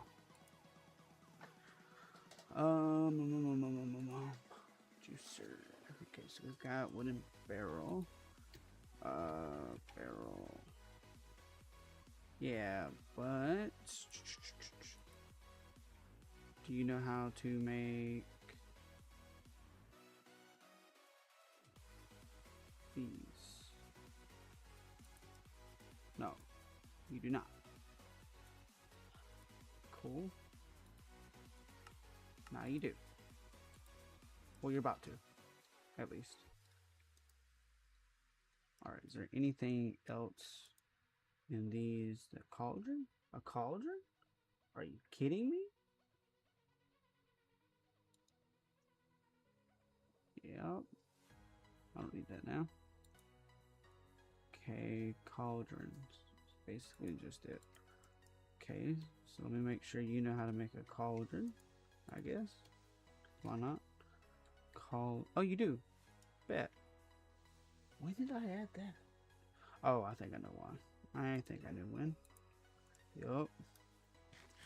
Juicer. Okay, so we've got wooden barrel. Barrel. Yeah, but do you know how to make these? No, you do not. Cool. Now you do. Well, you're about to, at least. Alright, is there anything else in these? The cauldron? A cauldron? Are you kidding me? Yep. I don't need that now. Okay, cauldrons. Basically just it. Okay, so let me make sure you know how to make a cauldron, I guess. Why not? Oh, you do. Bet. When did I add that? Oh, I think I know why. I think I knew when. Yup.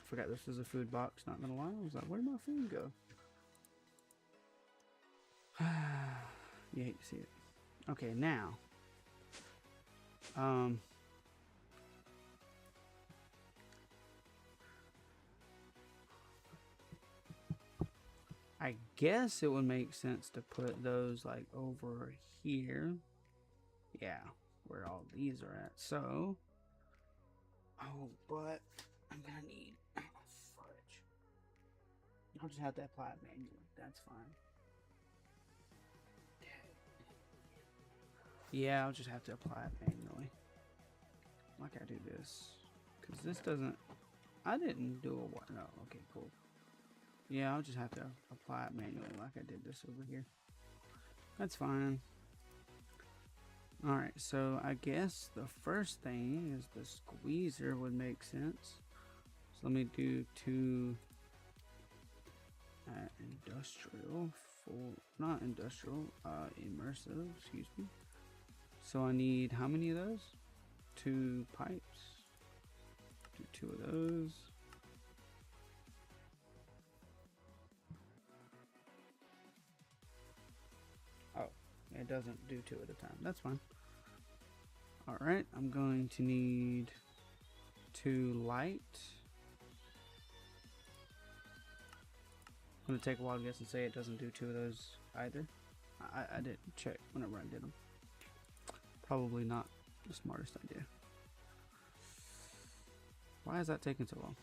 Forgot this was a food box, not gonna lie. I was like, where'd my food go? You hate to see it. Okay, now. I guess it would make sense to put those like over here. Yeah, where all these are at. So, oh, but I'm gonna need fudge. I'll just have to apply it manually. That's fine. Yeah, I'll just have to apply it manually. Like I do this. Because this doesn't... I didn't do a what? No, okay, cool. Yeah, I'll just have to apply it manually like I did this over here. That's fine. Alright, so I guess the first thing is the squeezer would make sense. So let me do two industrial, not industrial, immersive, excuse me. So I need how many of those? 2 pipes. Do 2 of those. Oh, it doesn't do 2 at a time. That's fine. Alright, I'm going to need 2 light. I'm going to take a wild guess and say it doesn't do 2 of those either. I didn't check whenever I did them. Probably not the smartest idea. Why is that taking so long?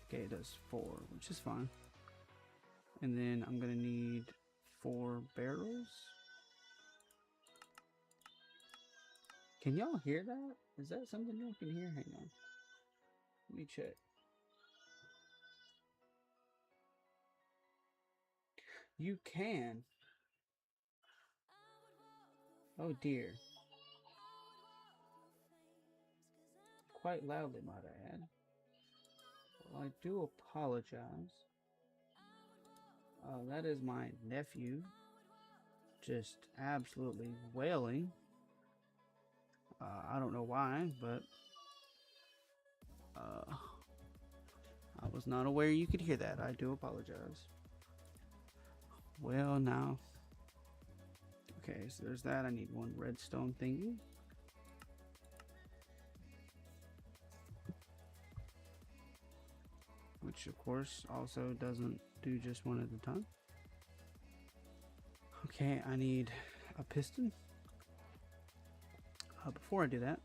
Okay, it does 4, which is fine. And then I'm going to need 4 barrels. Can y'all hear that? Is that something y'all can hear? Hang on. Let me check. You can. Oh dear. Quite loudly, might I add. Well, I do apologize. That is my nephew. Just absolutely wailing. I don't know why, but I was not aware you could hear that. I do apologize. Well, now. Okay, so there's that. I need 1 redstone thingy. Which, of course, also doesn't do just 1 at a time. Okay, I need a piston. Before I do that,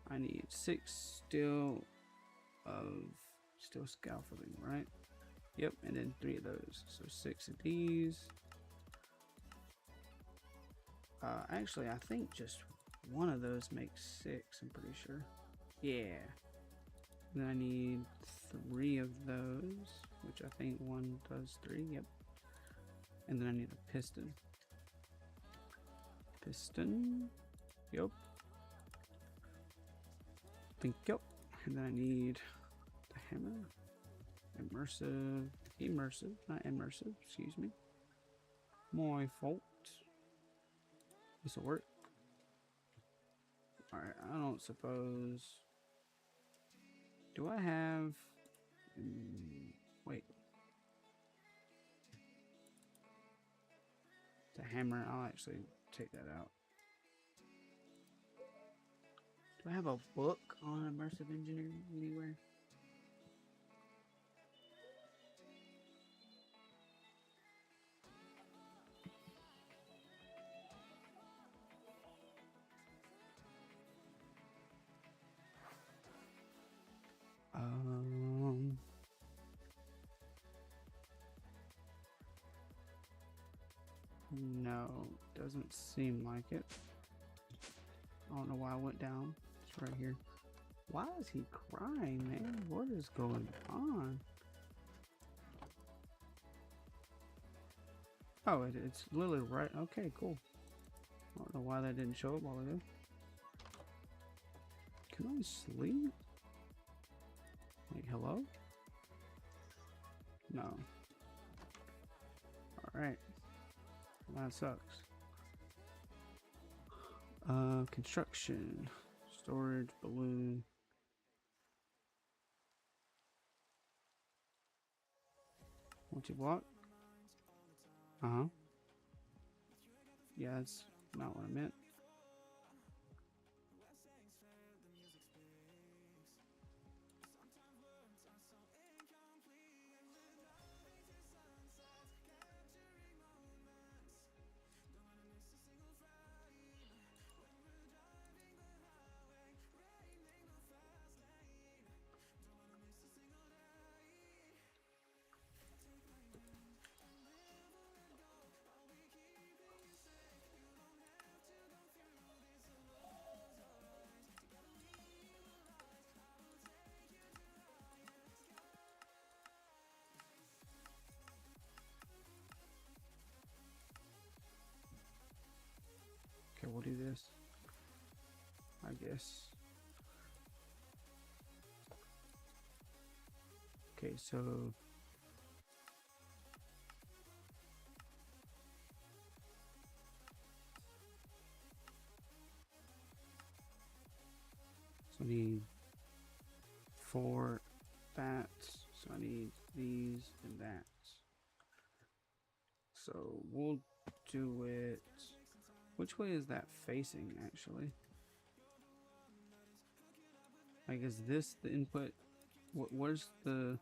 I need 6 steel scaffolding, right? Yep, and then 3 of those. So 6 of these. Actually, I think just 1 of those makes 6, I'm pretty sure. Yeah. Then I need 3 of those, which I think 1 does 3, yep. And then I need a piston. Piston. Yep. Think yep. And then I need the hammer. Immersive, not immersive, excuse me. My fault. This'll work. Alright, I don't suppose... Do I have... wait. The hammer, I'll actually take that out. Do I have a book on immersive engineering anywhere? No, doesn't seem like it. I don't know why I went down. It's right here. Why is he crying, man? What is going on? Oh, it's literally right. Okay, cool. I don't know why that didn't show up while ago. Can I sleep? Like, hello? No. Alright. That sucks. Construction. Storage, balloon. Multi-block? Uh-huh. Yeah, that's not what I meant. do this, I guess. Okay, so I need 4 that, so I need these and that. So we'll do it. Which way is that facing actually? Like, is this the input? Where's the?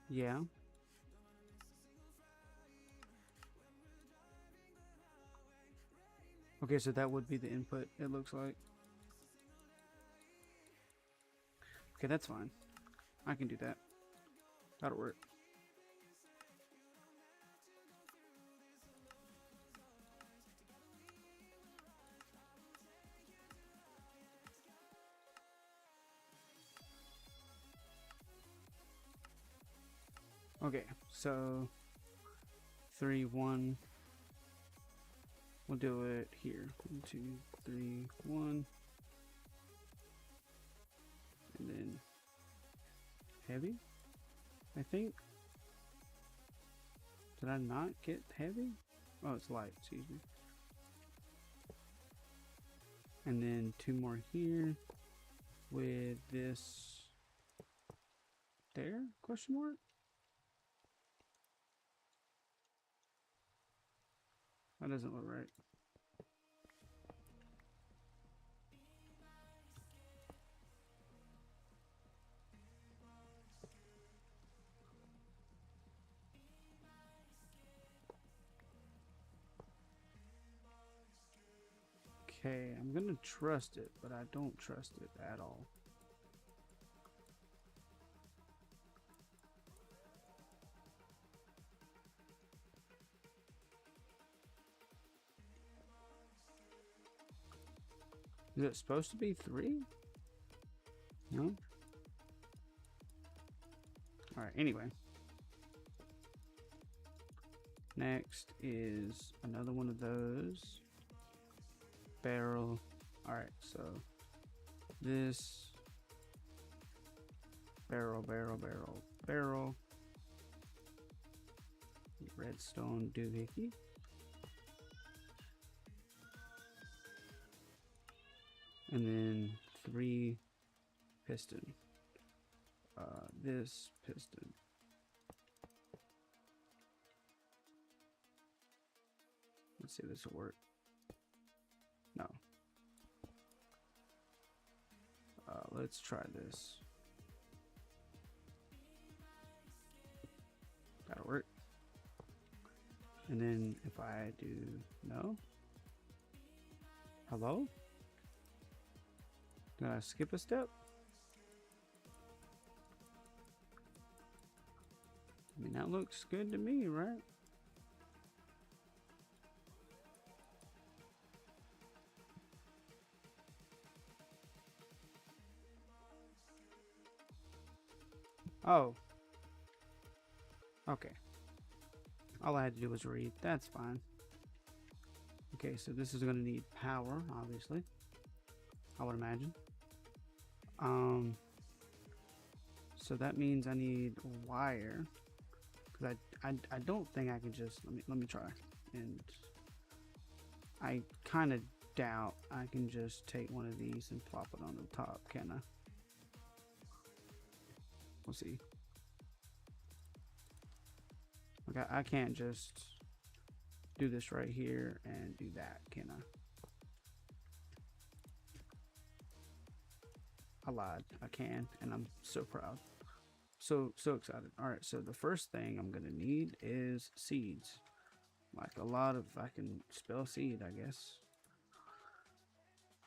Yeah. Okay, so that would be the input, it looks like. Okay, that's fine. I can do that. That'll work. Okay, so 3, 1. We'll do it here. 1, 2, 3, 1. And then heavy, I think. Did I not get heavy? Oh, it's light, excuse me. And then 2 more here with this there, question mark? That doesn't look right. Okay, I'm gonna trust it, but I don't trust it at all. Is it supposed to be 3? No? Alright, anyway. Next is another one of those. Barrel. Alright, so this barrel, barrel, barrel, barrel. Redstone doohickey. And then 3 piston. This piston. Let's see if this will work. No. Let's try this. That'll work. And then if I do no. Hello? Did I skip a step? I mean, that looks good to me, right? Oh. Okay. All I had to do was read. That's fine. Okay, so this is going to need power, obviously. I would imagine. So that means I need wire. Because I don't think I can just... Let me try. And I kind of doubt I can just take one of these and plop it on the top, can I? We'll see. Okay, I can't just do this right here and do that, can I? I lied. I can, and I'm so proud. So excited. Alright, so the first thing I'm gonna need is seeds. Like a lot of... I can spell seed, I guess.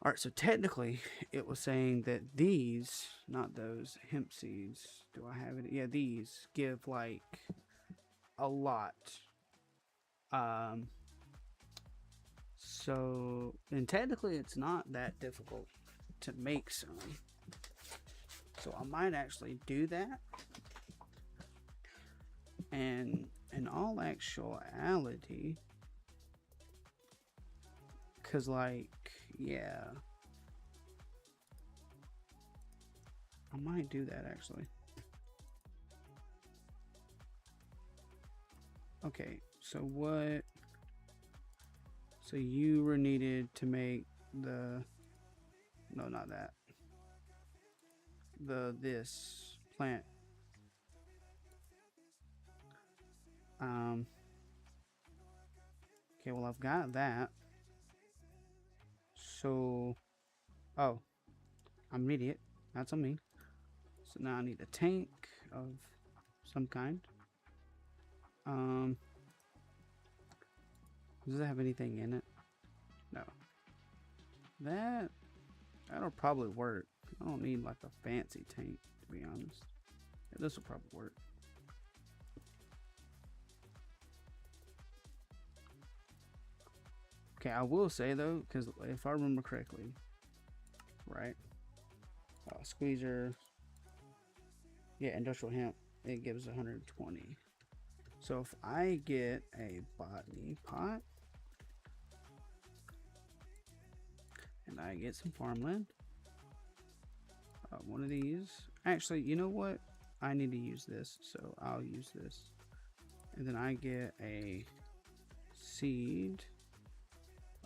Alright, so technically it was saying that these, not those hemp seeds, do I have it? Yeah, these give like a lot. So, and technically it's not that difficult to make some. So I might actually do that. And in all actuality, because, like, yeah, I might do that actually. Okay, so what? So you were needed to make the, no, not that. This plant. Okay, well, I've got that. So, oh, I'm an idiot. That's on me. So now I need a tank of some kind. Does it have anything in it? No. That'll probably work. I don't need like a fancy tank, to be honest. Yeah, this will probably work. Okay, I will say though, because if I remember correctly, right? Squeezer, yeah, industrial hemp, it gives 120. So if I get a botany pot and I get some farmland, one of these. Actually, you know what? I need to use this, so I'll use this. And then I get a seed,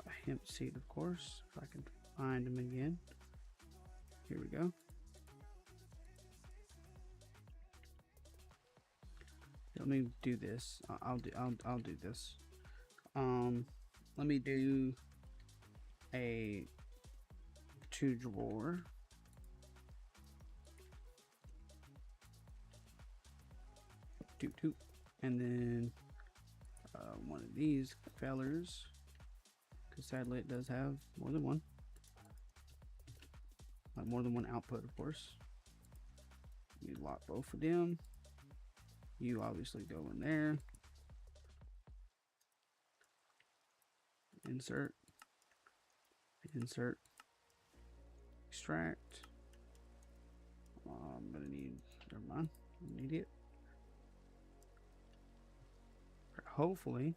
a hemp seed, of course, if I can find them again. Here we go. Let me do this. I'll do this. Let me do a 2-drawer. Two, and then one of these fellers, because sadly it does have more than one. More than one output, of course. You lock both of them. You obviously go in there. Insert. Insert. Extract. I'm gonna need, never mind, I need it. Hopefully.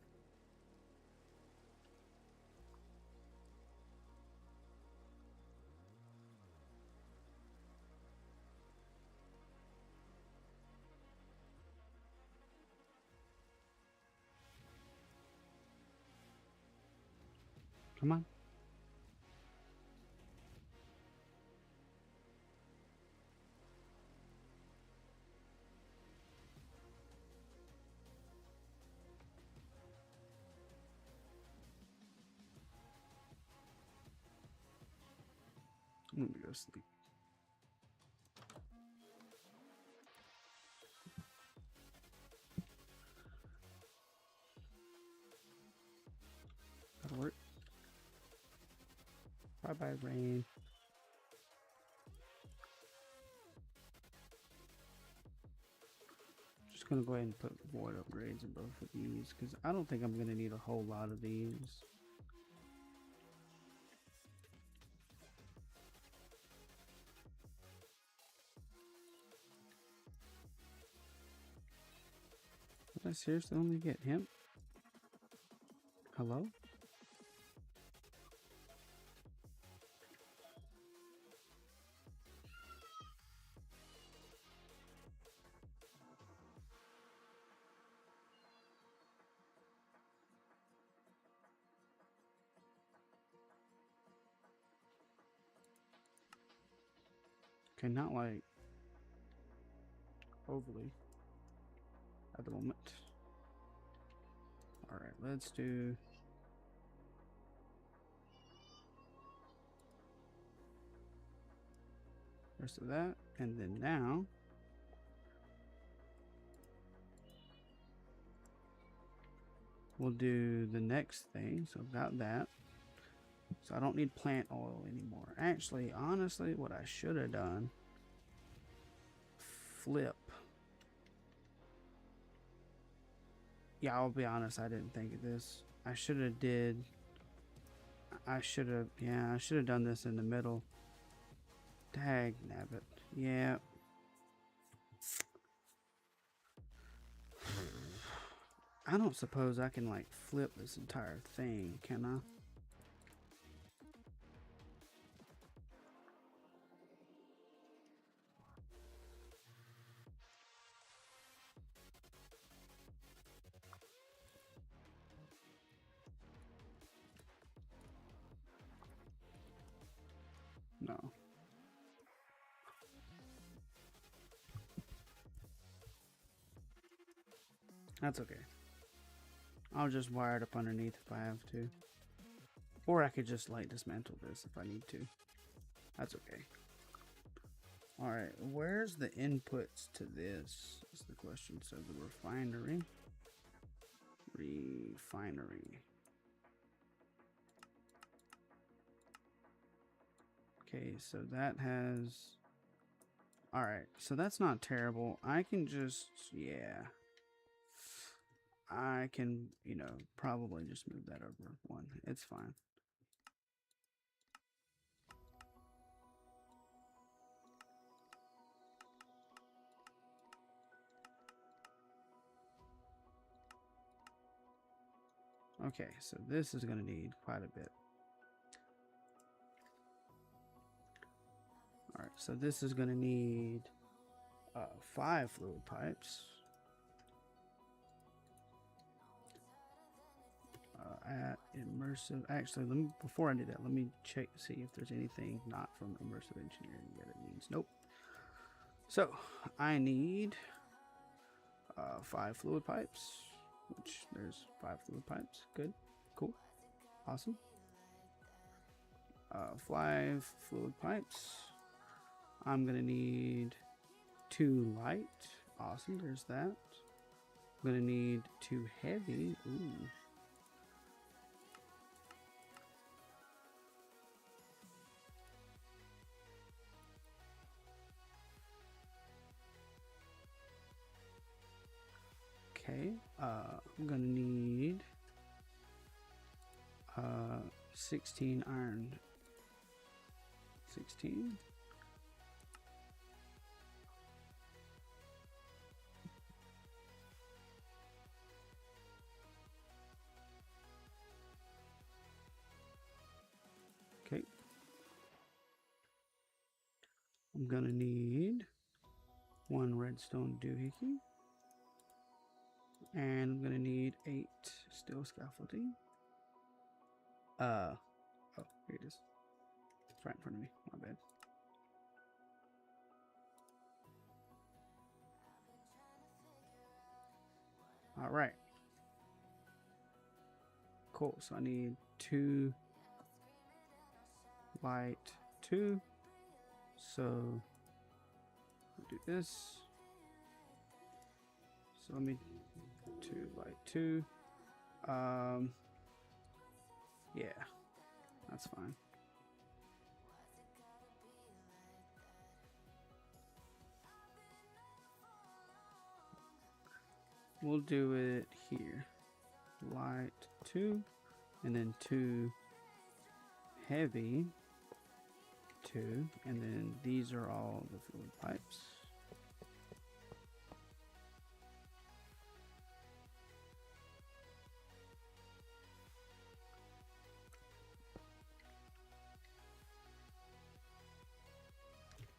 Come on. I'm gonna go sleep. That'll work. Bye bye, rain. Just gonna go ahead and put void upgrades in both of these because I don't think I'm gonna need a whole lot of these. Did I seriously only get him? Hello? Okay, not like overly at the moment. Alright, let's do rest of that, and then now we'll do the next thing. So I've got that. So I don't need plant oil anymore. Actually, honestly, what I should have done, flip. Yeah, I'll be honest, I didn't think of this. I should have done this in the middle. Dag nabbit. Yeah. I don't suppose I can like flip this entire thing, can I? No. That's okay. I'll just wire it up underneath if I have to. Or I could just like dismantle this if I need to. That's okay. Alright, where's the inputs to this is the question. So the refinery. Refinery. Okay, so that has... Alright, so that's not terrible. I can just... Yeah. I can, you know, probably just move that over one. It's fine. Okay, so this is going to need quite a bit. Alright, so this is going to need 5 fluid pipes. At immersive, actually, let me, before I do that, let me check to see if there's anything not from immersive engineering that it needs. Nope. So I need 5 fluid pipes, which there's 5 fluid pipes. Good, cool, awesome. 5 fluid pipes. I'm gonna need 2 light. Awesome, there's that. I'm gonna need 2 heavy. Ooh. Okay, I'm gonna need 16 iron. 16. Okay. I'm gonna need 1 redstone doohickey. And I'm gonna need 8 steel scaffolding. Oh, here it is. It's right in front of me. My bad. All right. Cool. So I need 2 light 2. So I'll do this. So let me 2 light 2. Yeah, that's fine. We'll do it here. Light 2, and then 2 heavy 2, and then these are all the fluid pipes.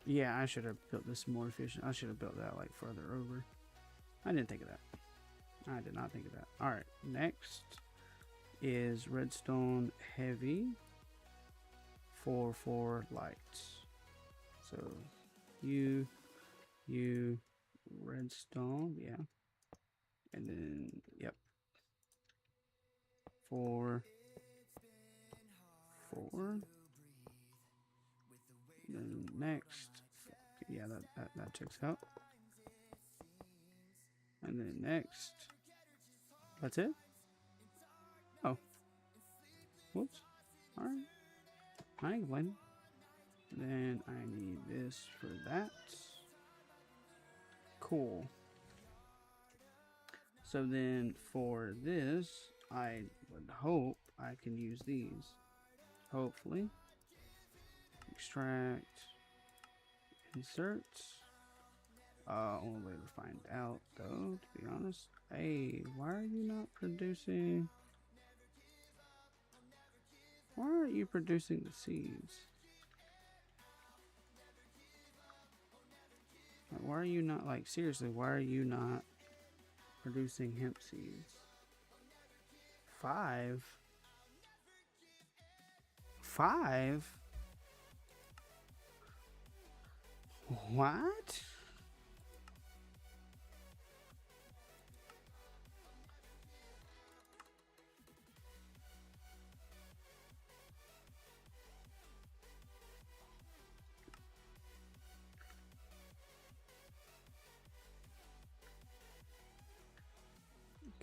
Yeah, I should have built this more efficient. I should have built that like further over. I didn't think of that. I did not think of that. Alright, next is redstone heavy for lights. So you redstone, yeah. And then yep. 4 then next, yeah, that checks out. And then next, that's it. Oh, whoops. All right, I ain't complaining. Then I need this for that. Cool. So then for this, I would hope I can use these. Hopefully. Extract, insert, Only way to find out, though, to be honest. Hey, why are you not producing? Why aren't you producing the seeds? Like, why are you not, like, seriously, why are you not producing hemp seeds? 5? 5? What?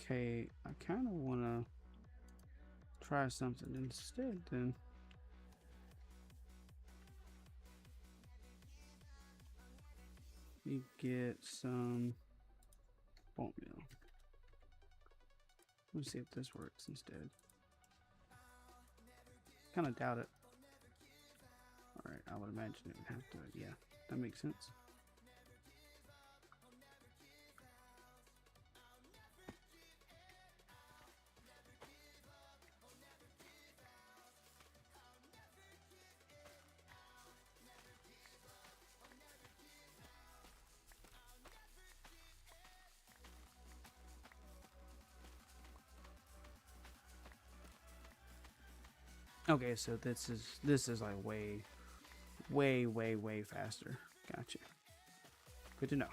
Okay, I kind of want to try something instead then. You get some bone meal. Let's see if this works instead. Kind of doubt it. Alright, I would imagine it would have to, yeah, that makes sense. Okay, so this is like way faster. Gotcha. Good to know.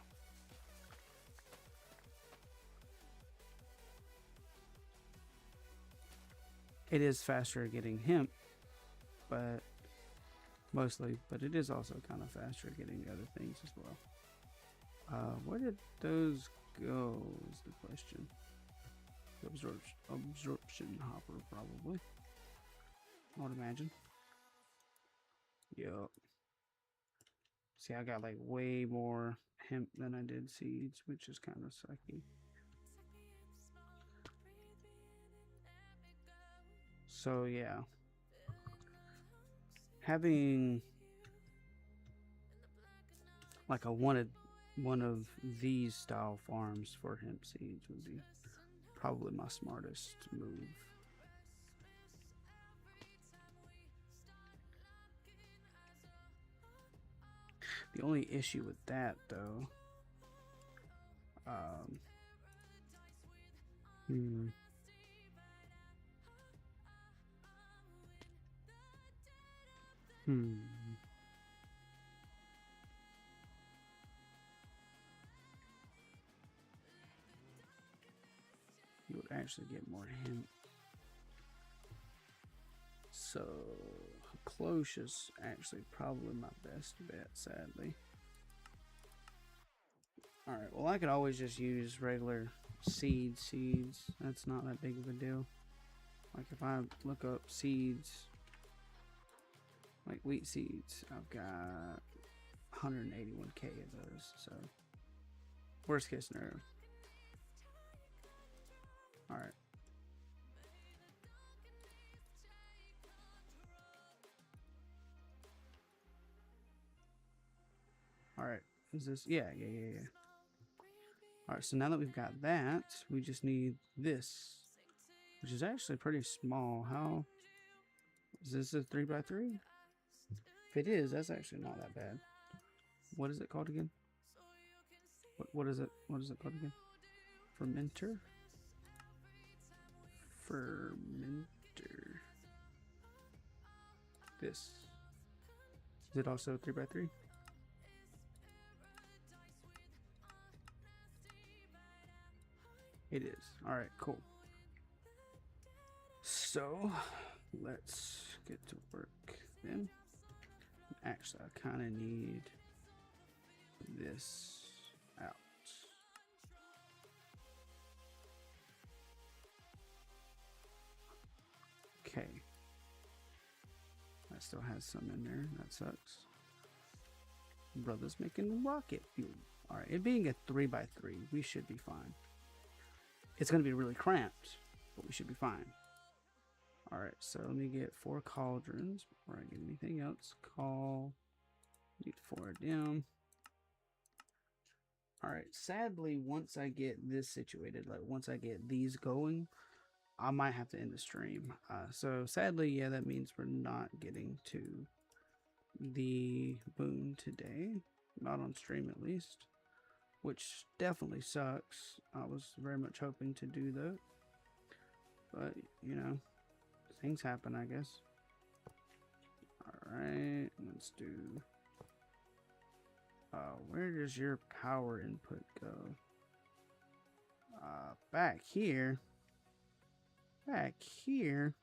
It is faster getting hemp, but mostly, but it is also kind of faster getting other things as well. Where did those go is the question. Absorption hopper, probably. I would imagine. Yup. See, I got like way more hemp than I did seeds, which is kind of sucky. So yeah, having like one of these style farms for hemp seeds would be probably my smartest move. The only issue with that, though, hmm, hmm, you would actually get more hemp. So, close is actually probably my best bet, sadly. Alright, well, I could always just use regular seeds. That's not that big of a deal. Like, if I look up seeds, like wheat seeds, I've got 181k of those, so worst case scenario. Alright. Alright, is this? Yeah. Alright, so now that we've got that, we just need this, which is actually pretty small. How is this a 3x3? If it is, that's actually not that bad. What is it called again? What is it? What is it called again? Fermenter? Fermenter. This. Is it also 3x3? It is. Alright, cool. So, let's get to work then. Actually, I kind of need this out. Okay. That still has some in there. That sucks. Brother's making rocket fuel. Alright, it being a 3x3, we should be fine. It's going to be really cramped, but we should be fine. Alright, so let me get 4 cauldrons before I get anything else. Need 4 of them. All right. Sadly, once I get this situated, like once I get these going, I might have to end the stream. So sadly, yeah, that means we're not getting to the boon today, not on stream at least, which definitely sucks. I was very much hoping to do that, but you know, things happen, I guess. All right, let's do. Where does your power input go? Back here. Back here.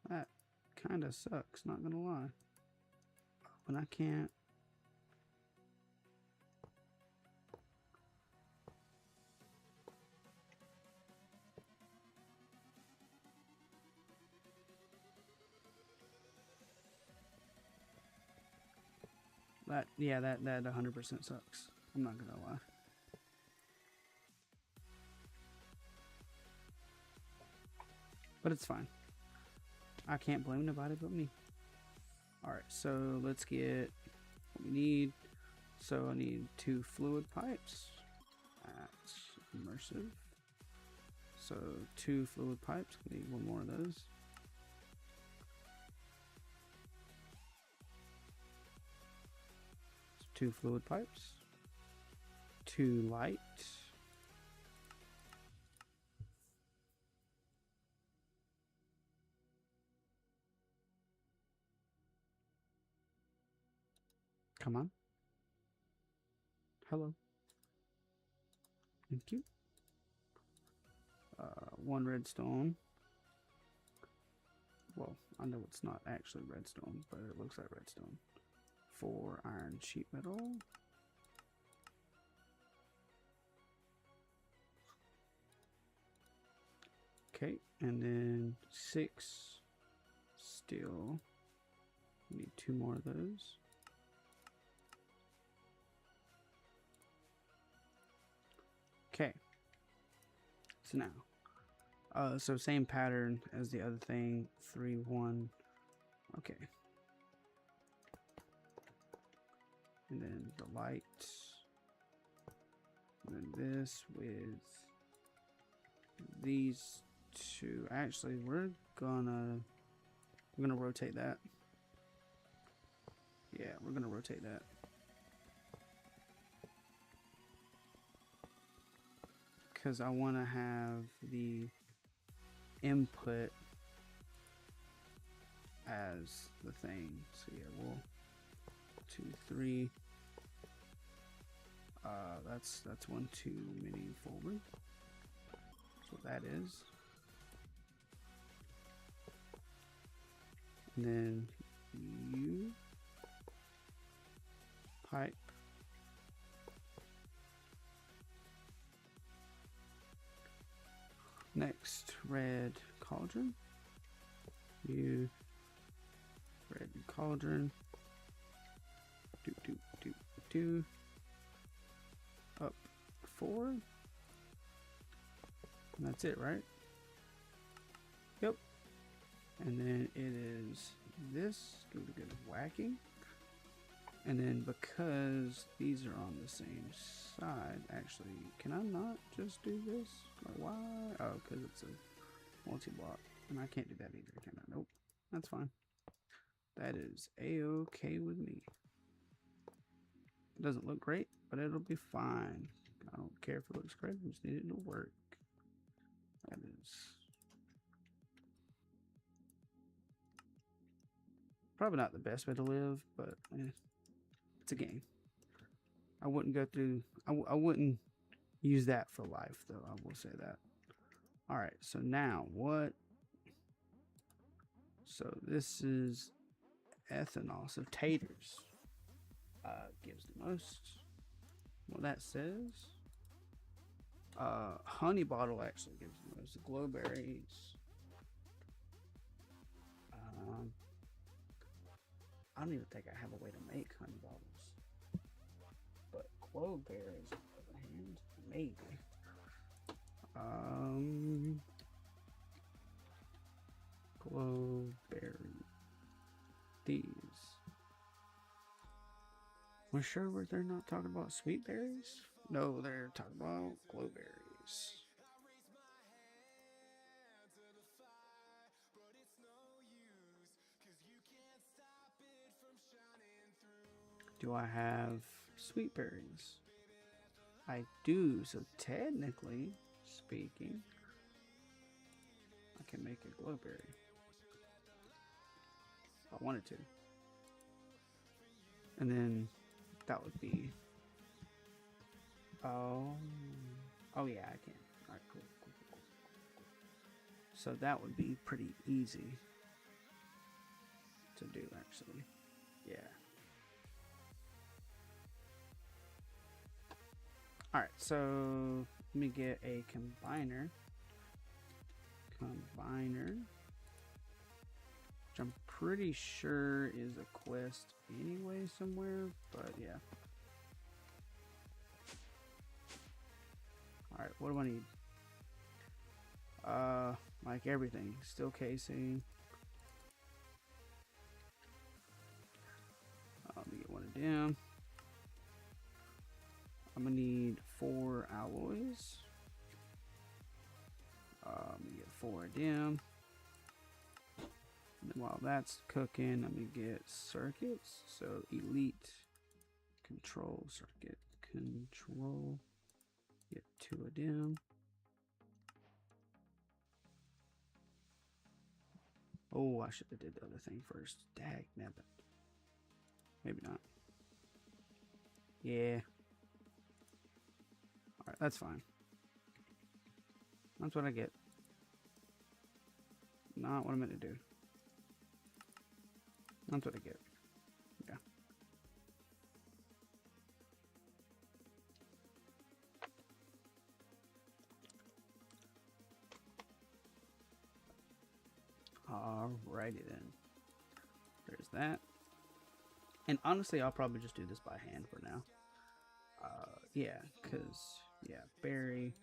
That kind of sucks, not gonna lie. When I can't. That 100% sucks. I'm not gonna lie. But it's fine. I can't blame nobody but me. Alright, so let's get what we need. So I need 2 fluid pipes. That's immersive. So 2 fluid pipes. I need 1 more of those. So 2 fluid pipes. 2 light. Come on. Hello. Thank you. 1 redstone. Well, I know it's not actually redstone, but it looks like redstone. 4 iron sheet metal. Okay, and then 6 steel. Need 2 more of those. Okay. So now, so same pattern as the other thing. 3, 1. Okay. And then the light. And then this with these 2. Actually, we're gonna rotate that. Yeah, we're gonna rotate that. Because I want to have the input as the thing. So yeah, we'll 2, 3. That's 1 too many forward. That's what that is. And then you pipe. Next, red cauldron. You red cauldron. Do. Up 4. And that's it, right? Yep. And then it is this. Give it a good whacking. And then because these are on the same side, actually, can I not just do this? Or why? Oh, because it's a multi-block. And I can't do that either, can I? Nope. That's fine. That is a-okay with me. It doesn't look great, but it'll be fine. I don't care if it looks great. I just need it to work. That is probably not the best way to live, but it's a game. I wouldn't go through. I wouldn't use that for life, though. I will say that. All right. So now what? So this is ethanol. So taters gives the most. Well, that says honey bottle actually gives the most. Glowberries. I don't even think I have a way to make honey bottles. But glowberries, on the other hand, maybe. Glowberry. These. We're sure they're not talking about sweet berries? No, they're talking about glowberries. Do I have sweet berries? I do, so technically speaking, I can make a glowberry. If I wanted to. And then that would be... Oh, yeah, I can. Alright, cool. So that would be pretty easy to do, actually. Yeah. Alright, so let me get a combiner. Which I'm pretty sure is a quest anyway somewhere, but yeah. Alright, what do I need? Like everything. Steel casing. Let me get one of them. I'm gonna need 4 alloys. Let me get 4 of them. And then while that's cooking, let me get circuits. So elite control circuit. Control. Get 2 of them. Oh, I should have did the other thing first. Dag nabbit. Maybe not. Yeah. Alright, that's fine. That's what I get. Not what I meant to do. That's what I get. Yeah. Alrighty then. There's that. And honestly, I'll probably just do this by hand for now. Yeah, because, yeah, berry.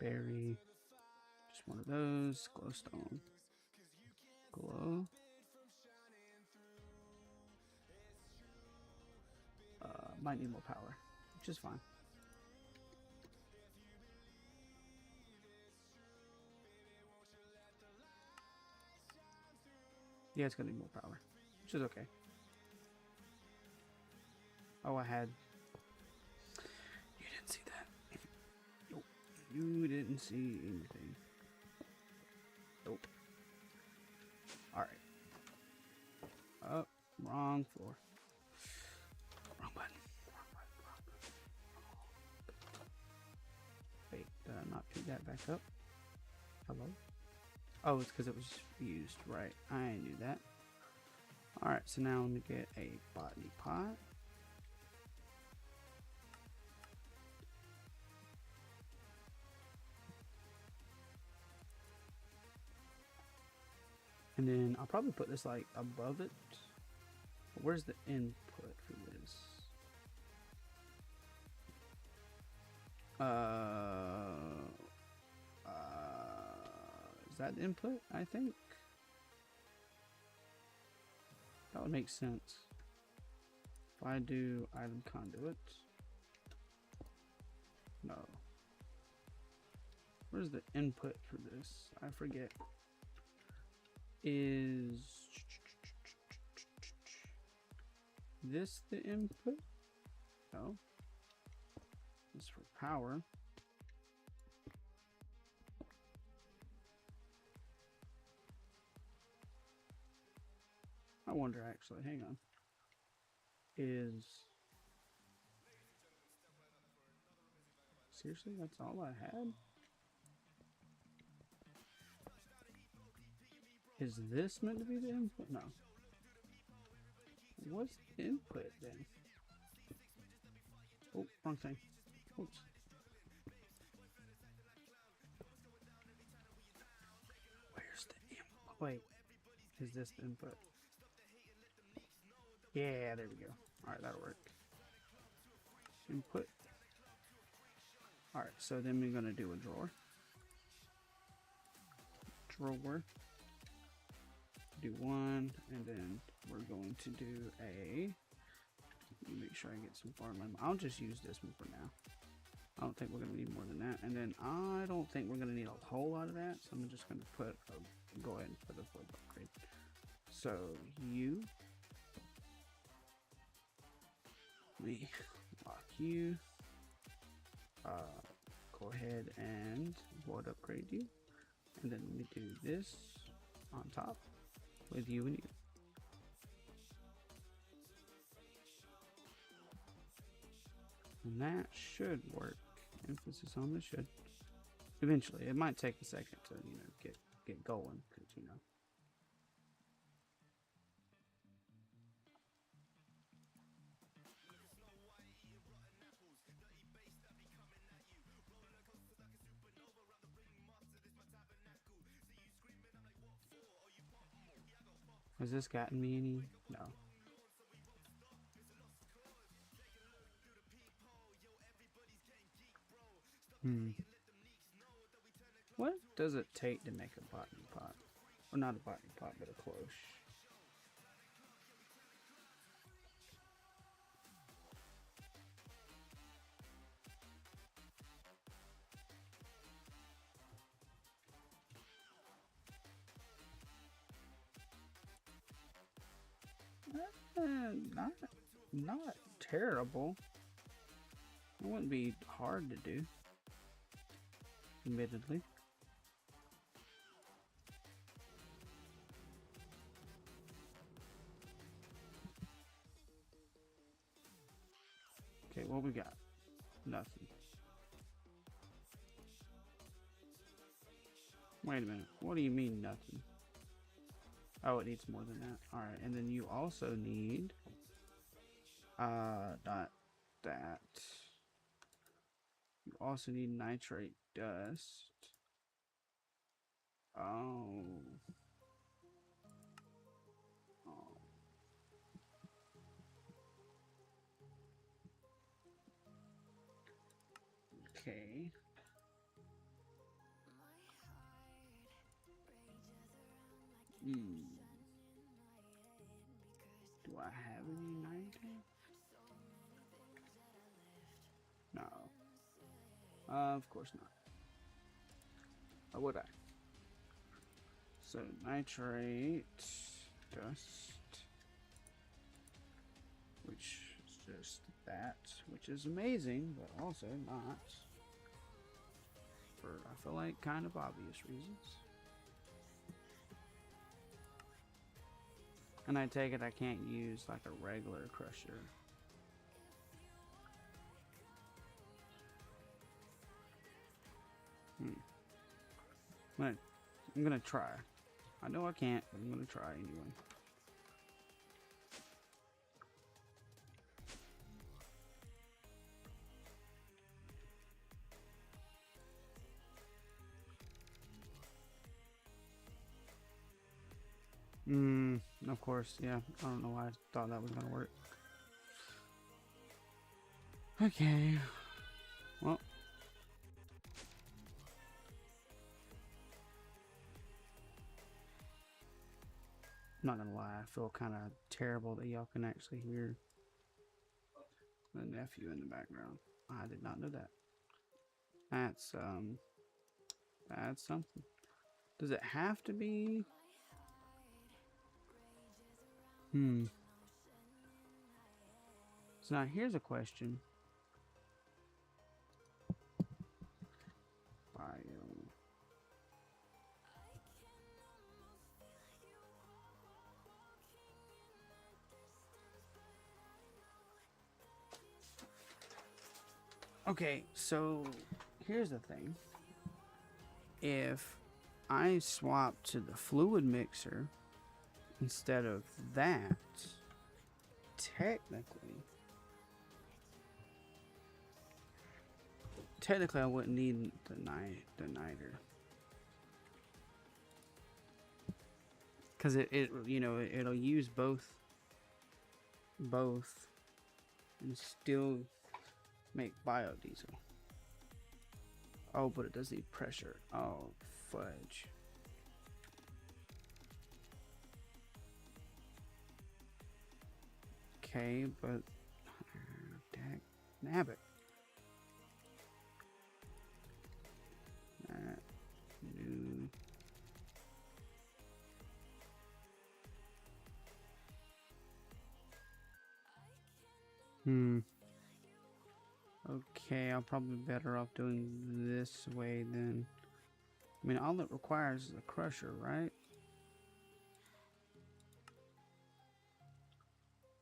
Just one of those. Glowstone. Glow. Might need more power, which is fine. Yeah, it's gonna need more power, which is okay. Oh, I had... You didn't see that. Nope. You didn't see anything. Nope. Alright. Oh, wrong floor. Wrong button. Wait, did I not pick that back up? Hello? Oh, it's because it was used. Right. I knew that. Alright, so now let me get a botany pot. And then I'll probably put this like above it. Where's the input for this? Is that input? I think that would make sense. If I do item conduit, no. Where's the input for this? I forget. Is this the input? No. This is for power. I wonder actually, hang on. Is seriously that's all I had? Is this meant to be the input? No. What's the input then? Oh, wrong thing. Oops. Where's the input? Wait. Is this the input? Yeah, there we go. Alright, that'll work. Input. Alright, so then we're gonna do a drawer. do one, and then we're going to do a. Let me make sure I get some farmland. I'll just use this one for now. I don't think we're gonna need more than that, and then I don't think we're gonna need a whole lot of that. So I'm just gonna put go ahead and put a flip upgrade. So you, me, lock you. Go ahead and wood upgrade you, and then we do this on top with you and you. And that should work. Emphasis on the should. Eventually, it might take a second to get going, because Has this gotten me any? No. What does it take to make a botany pot? Or not a botany pot, but a cloche. Not terrible. It wouldn't be hard to do, admittedly. Okay, what we got? Nothing. Wait a minute. What do you mean nothing? Oh, it needs more than that. Alright, and then you also need not that. You also need nitrate dust. Oh. Okay. Do I have any nitrate? No. Of course not. Or would I? So nitrate dust, which is just that, which is amazing, but also not, for I feel like kind of obvious reasons. And I take it I can't use like a regular crusher. I'm gonna try. I know I can't, but I'm gonna try anyway. Of course, yeah. I don't know why I thought that was gonna work. Okay. Well. I'm not gonna lie, I feel kind of terrible that y'all can actually hear the nephew in the background. I did not know that. That's something. Does it have to be? So now here's a question. Okay, so here's the thing. If I swap to the fluid mixer instead of that, technically I wouldn't need the niter, because it'll use both and still make biodiesel. Oh, but it does need pressure. Oh, fudge. Okay, but dag nabbit. New. Okay, I'll probably be better off doing this way then. I mean, all it requires is a crusher, right?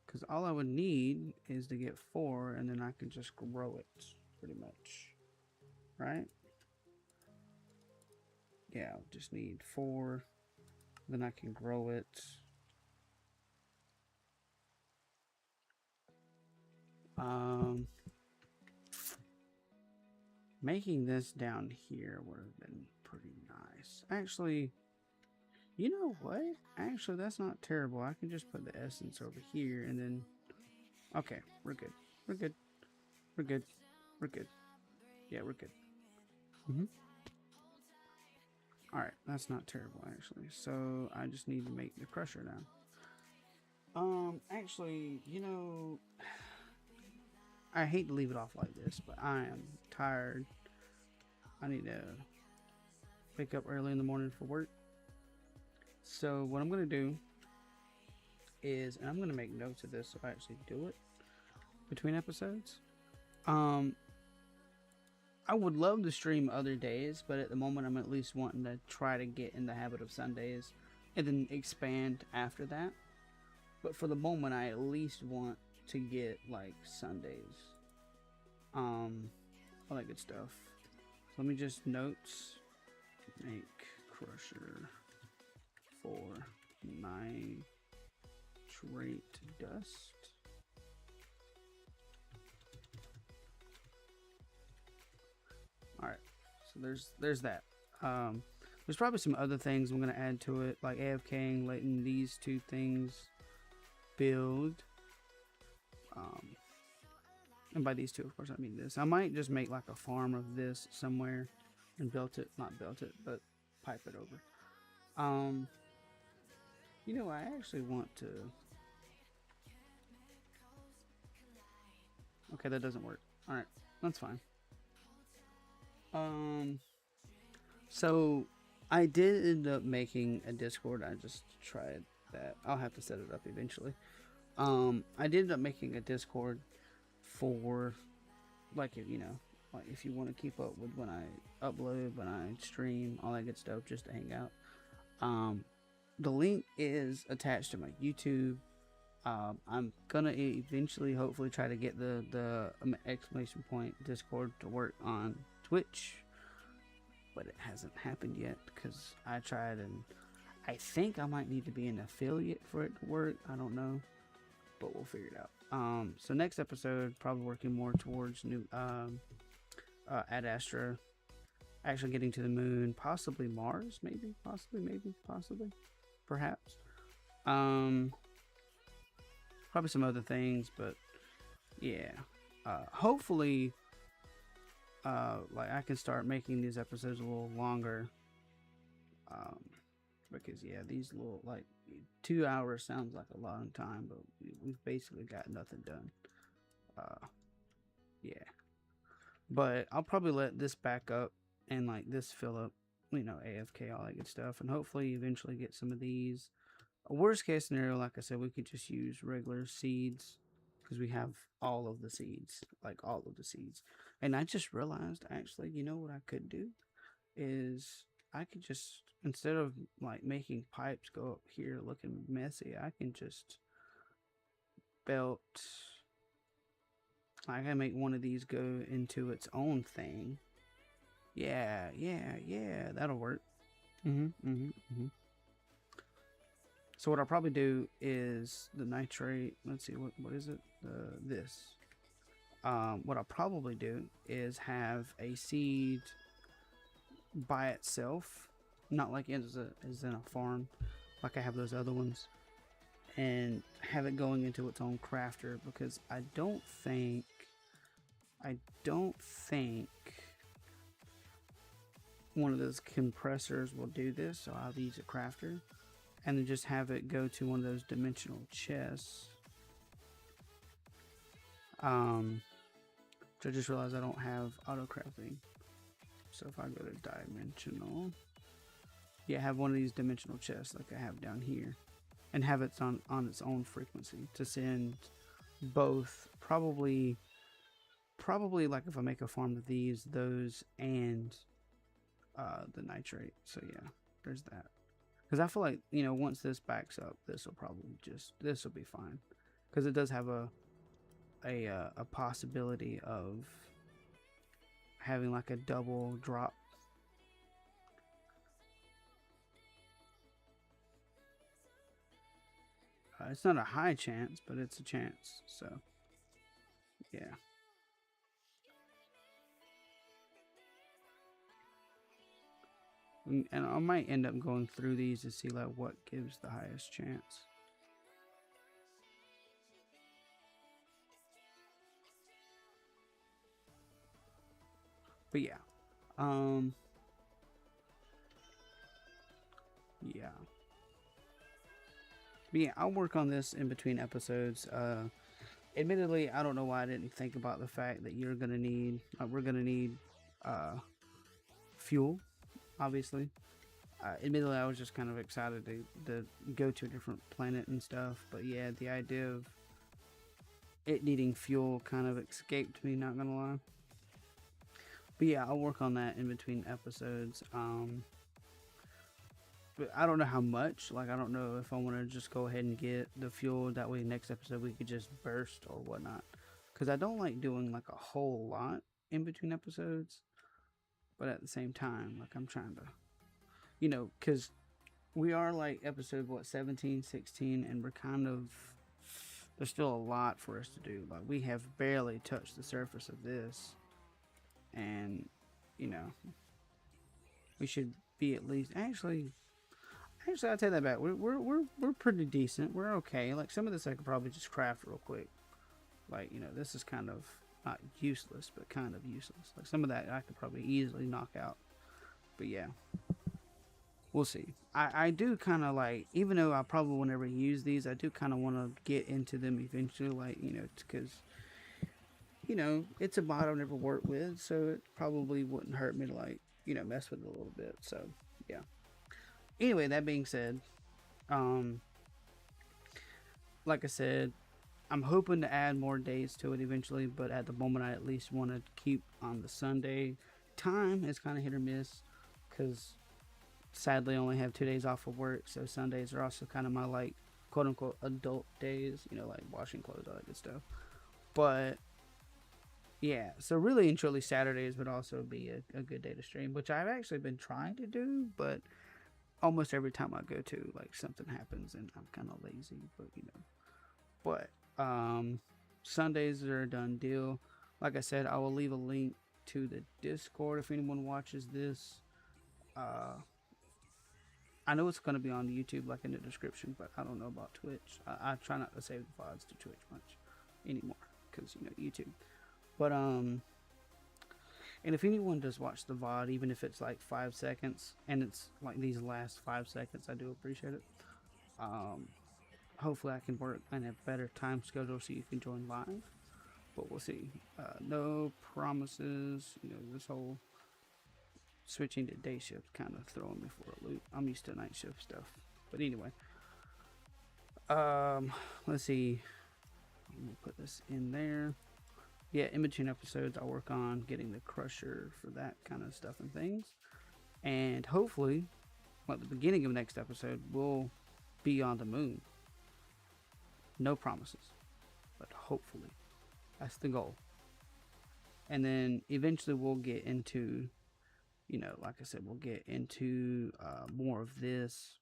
Because all I would need is to get 4, and then I can just grow it, pretty much. Right? Yeah, I'll just need 4. Then I can grow it. Making this down here would have been pretty nice. Actually, you know what? Actually, that's not terrible. I can just put the essence over here and then... Okay, we're good. We're good. We're good. We're good. Yeah, we're good. Alright, that's not terrible, actually. So, I just need to make the crusher now. Actually, you know... I hate to leave it off like this, but I am tired. I need to wake up early in the morning for work. So what I'm going to do is, and I'm going to make notes of this so I actually do it between episodes. I would love to stream other days, but at the moment I'm at least wanting to try to get in the habit of Sundays and then expand after that. But for the moment I at least want to get like Sundays, all that good stuff. So let me just notes, make crusher for nitrate dust. All right, so there's that. There's probably some other things I'm gonna add to it, like AFKing, letting these 2 things build. And by these 2, of course, I mean this. I might just make like a farm of this somewhere and not built it, but pipe it over. You know, I actually want to... Okay, that doesn't work. Alright, that's fine. So I did end up making a Discord. I just tried that. I'll have to set it up eventually. I did end up making a Discord for, like, you know, like if you want to keep up with when I upload, when I stream, all that good stuff, just to hang out. The link is attached to my YouTube. I'm gonna eventually, hopefully, try to get the exclamation point Discord to work on Twitch, but it hasn't happened yet because I tried, and I think I might need to be an affiliate for it to work. I don't know, but we'll figure it out. So next episode, probably working more towards new Ad Astra, actually getting to the moon, possibly Mars, maybe, possibly, perhaps. Probably some other things, but yeah. Hopefully, like I can start making these episodes a little longer. Because yeah, these little, like, 2 hours sounds like a long time, but we've basically got nothing done. Yeah. But I'll probably let this back up and like this fill up, you know, AFK, all that good stuff, and hopefully eventually get some of these. A worst case scenario, like I said, we could just use regular seeds because we have all of the seeds, like all of the seeds. And I just realized, actually, you know what I could do is I could just, instead of like making pipes go up here looking messy, I can just belt. I can make one of these go into its own thing. Yeah, that'll work. So what I'll probably do is the nitrate. Let's see, what is it? This. What I'll probably do is have a seed by itself, not like as in a farm, like I have those other ones, and have it going into its own crafter, because I don't think one of those compressors will do this, so I'll use a crafter and then just have it go to one of those dimensional chests Um, so I just realized I don't have auto crafting. So if I go to dimensional, yeah, have one of these dimensional chests like I have down here, and have it on its own frequency to send both probably like if I make a farm of these, those, and the nitrate. So yeah, there's that. Because I feel like once this backs up, this will be fine. Because it does have a possibility of having like a double drop. It's not a high chance, but it's a chance. So yeah. And I might end up going through these to see like what gives the highest chance. But yeah. Um yeah. But yeah, I'll work on this in between episodes. Admittedly, I don't know why I didn't think about the fact that we're gonna need uh fuel, obviously. Admittedly, I was just kind of excited to go to a different planet and stuff. But yeah, the idea of it needing fuel kind of escaped me, not gonna lie. But yeah, I'll work on that in between episodes. But I don't know how much. Like, I don't know if I want to just go ahead and get the fuel. That way, next episode we could just burst or whatnot. Because I don't like doing like a whole lot in between episodes. But at the same time, like I'm trying to, because we are like episode what 17, 16, and we're kind of there's still a lot for us to do. Like we have barely touched the surface of this, and you know we should be at least actually, I'll take that back. We're pretty decent. We're okay. Like some of this I could probably just craft real quick. Like this is kind of not useless, but kind of useless. Like some of that I could probably easily knock out. But yeah, we'll see. I do kind of like, even though I probably will never use these, I do kind of want to get into them eventually. Like because it's a mod I've never worked with, so it probably wouldn't hurt me to like mess with it a little bit. So yeah. Anyway, that being said, um, like I said, I'm hoping to add more days to it eventually, but at the moment, I at least want to keep on the Sunday. Time is kind of hit or miss because sadly, I only have 2 days off of work, so Sundays are also kind of my like quote unquote adult days, like washing clothes, all that good stuff. But yeah, so really and truly, Saturdays would also be a good day to stream, which I've actually been trying to do, but almost every time I go to, like something happens and I'm kind of lazy, but Sundays are a done deal. Like I said, I will leave a link to the Discord if anyone watches this. I know it's going to be on YouTube, like in the description, but I don't know about Twitch. I try not to save the VODs to Twitch much anymore because YouTube. But and if anyone does watch the VOD, even if it's like 5 seconds, and it's like these last 5 seconds, I do appreciate it. Hopefully, I can work on a better time schedule so you can join live. But we'll see. No promises. This whole switching to day shift kind of throwing me for a loop. I'm used to night shift stuff. But anyway, let's see. I'm gonna put this in there. Yeah, in between episodes, I'll work on getting the crusher for that kind of stuff and things. And hopefully, at the beginning of next episode, we'll be on the moon. No promises, but hopefully, that's the goal. And then eventually, we'll get into, like I said, we'll get into more of this.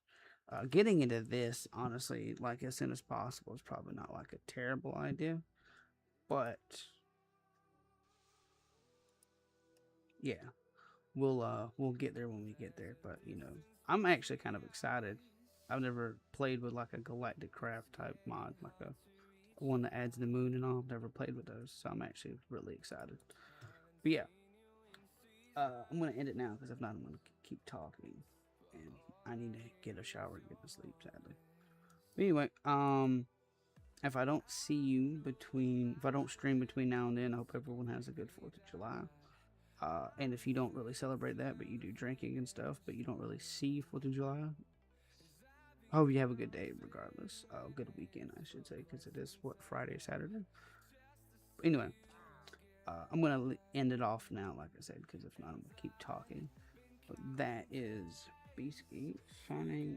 Getting into this, honestly, like as soon as possible, is probably not like a terrible idea, but yeah, we'll get there when we get there. But I'm actually kind of excited. I've never played with like a galactic craft type mod, like a one that adds the moon and all. I've never played with those, so I'm actually really excited. But yeah, I'm gonna end it now because if not, I'm gonna keep talking, and I need to get a shower and get to sleep. Sadly. But anyway, If I don't see you between, if I don't stream between now and then, I hope everyone has a good 4th of July. And if you don't really celebrate that, but you do drinking and stuff, but you don't really see 4th of July, I hope you have a good day regardless. Good weekend, I should say, because it is what, Friday, Saturday. But anyway, I'm gonna end it off now, like I said, because if not, I'm gonna keep talking. But that is basically signing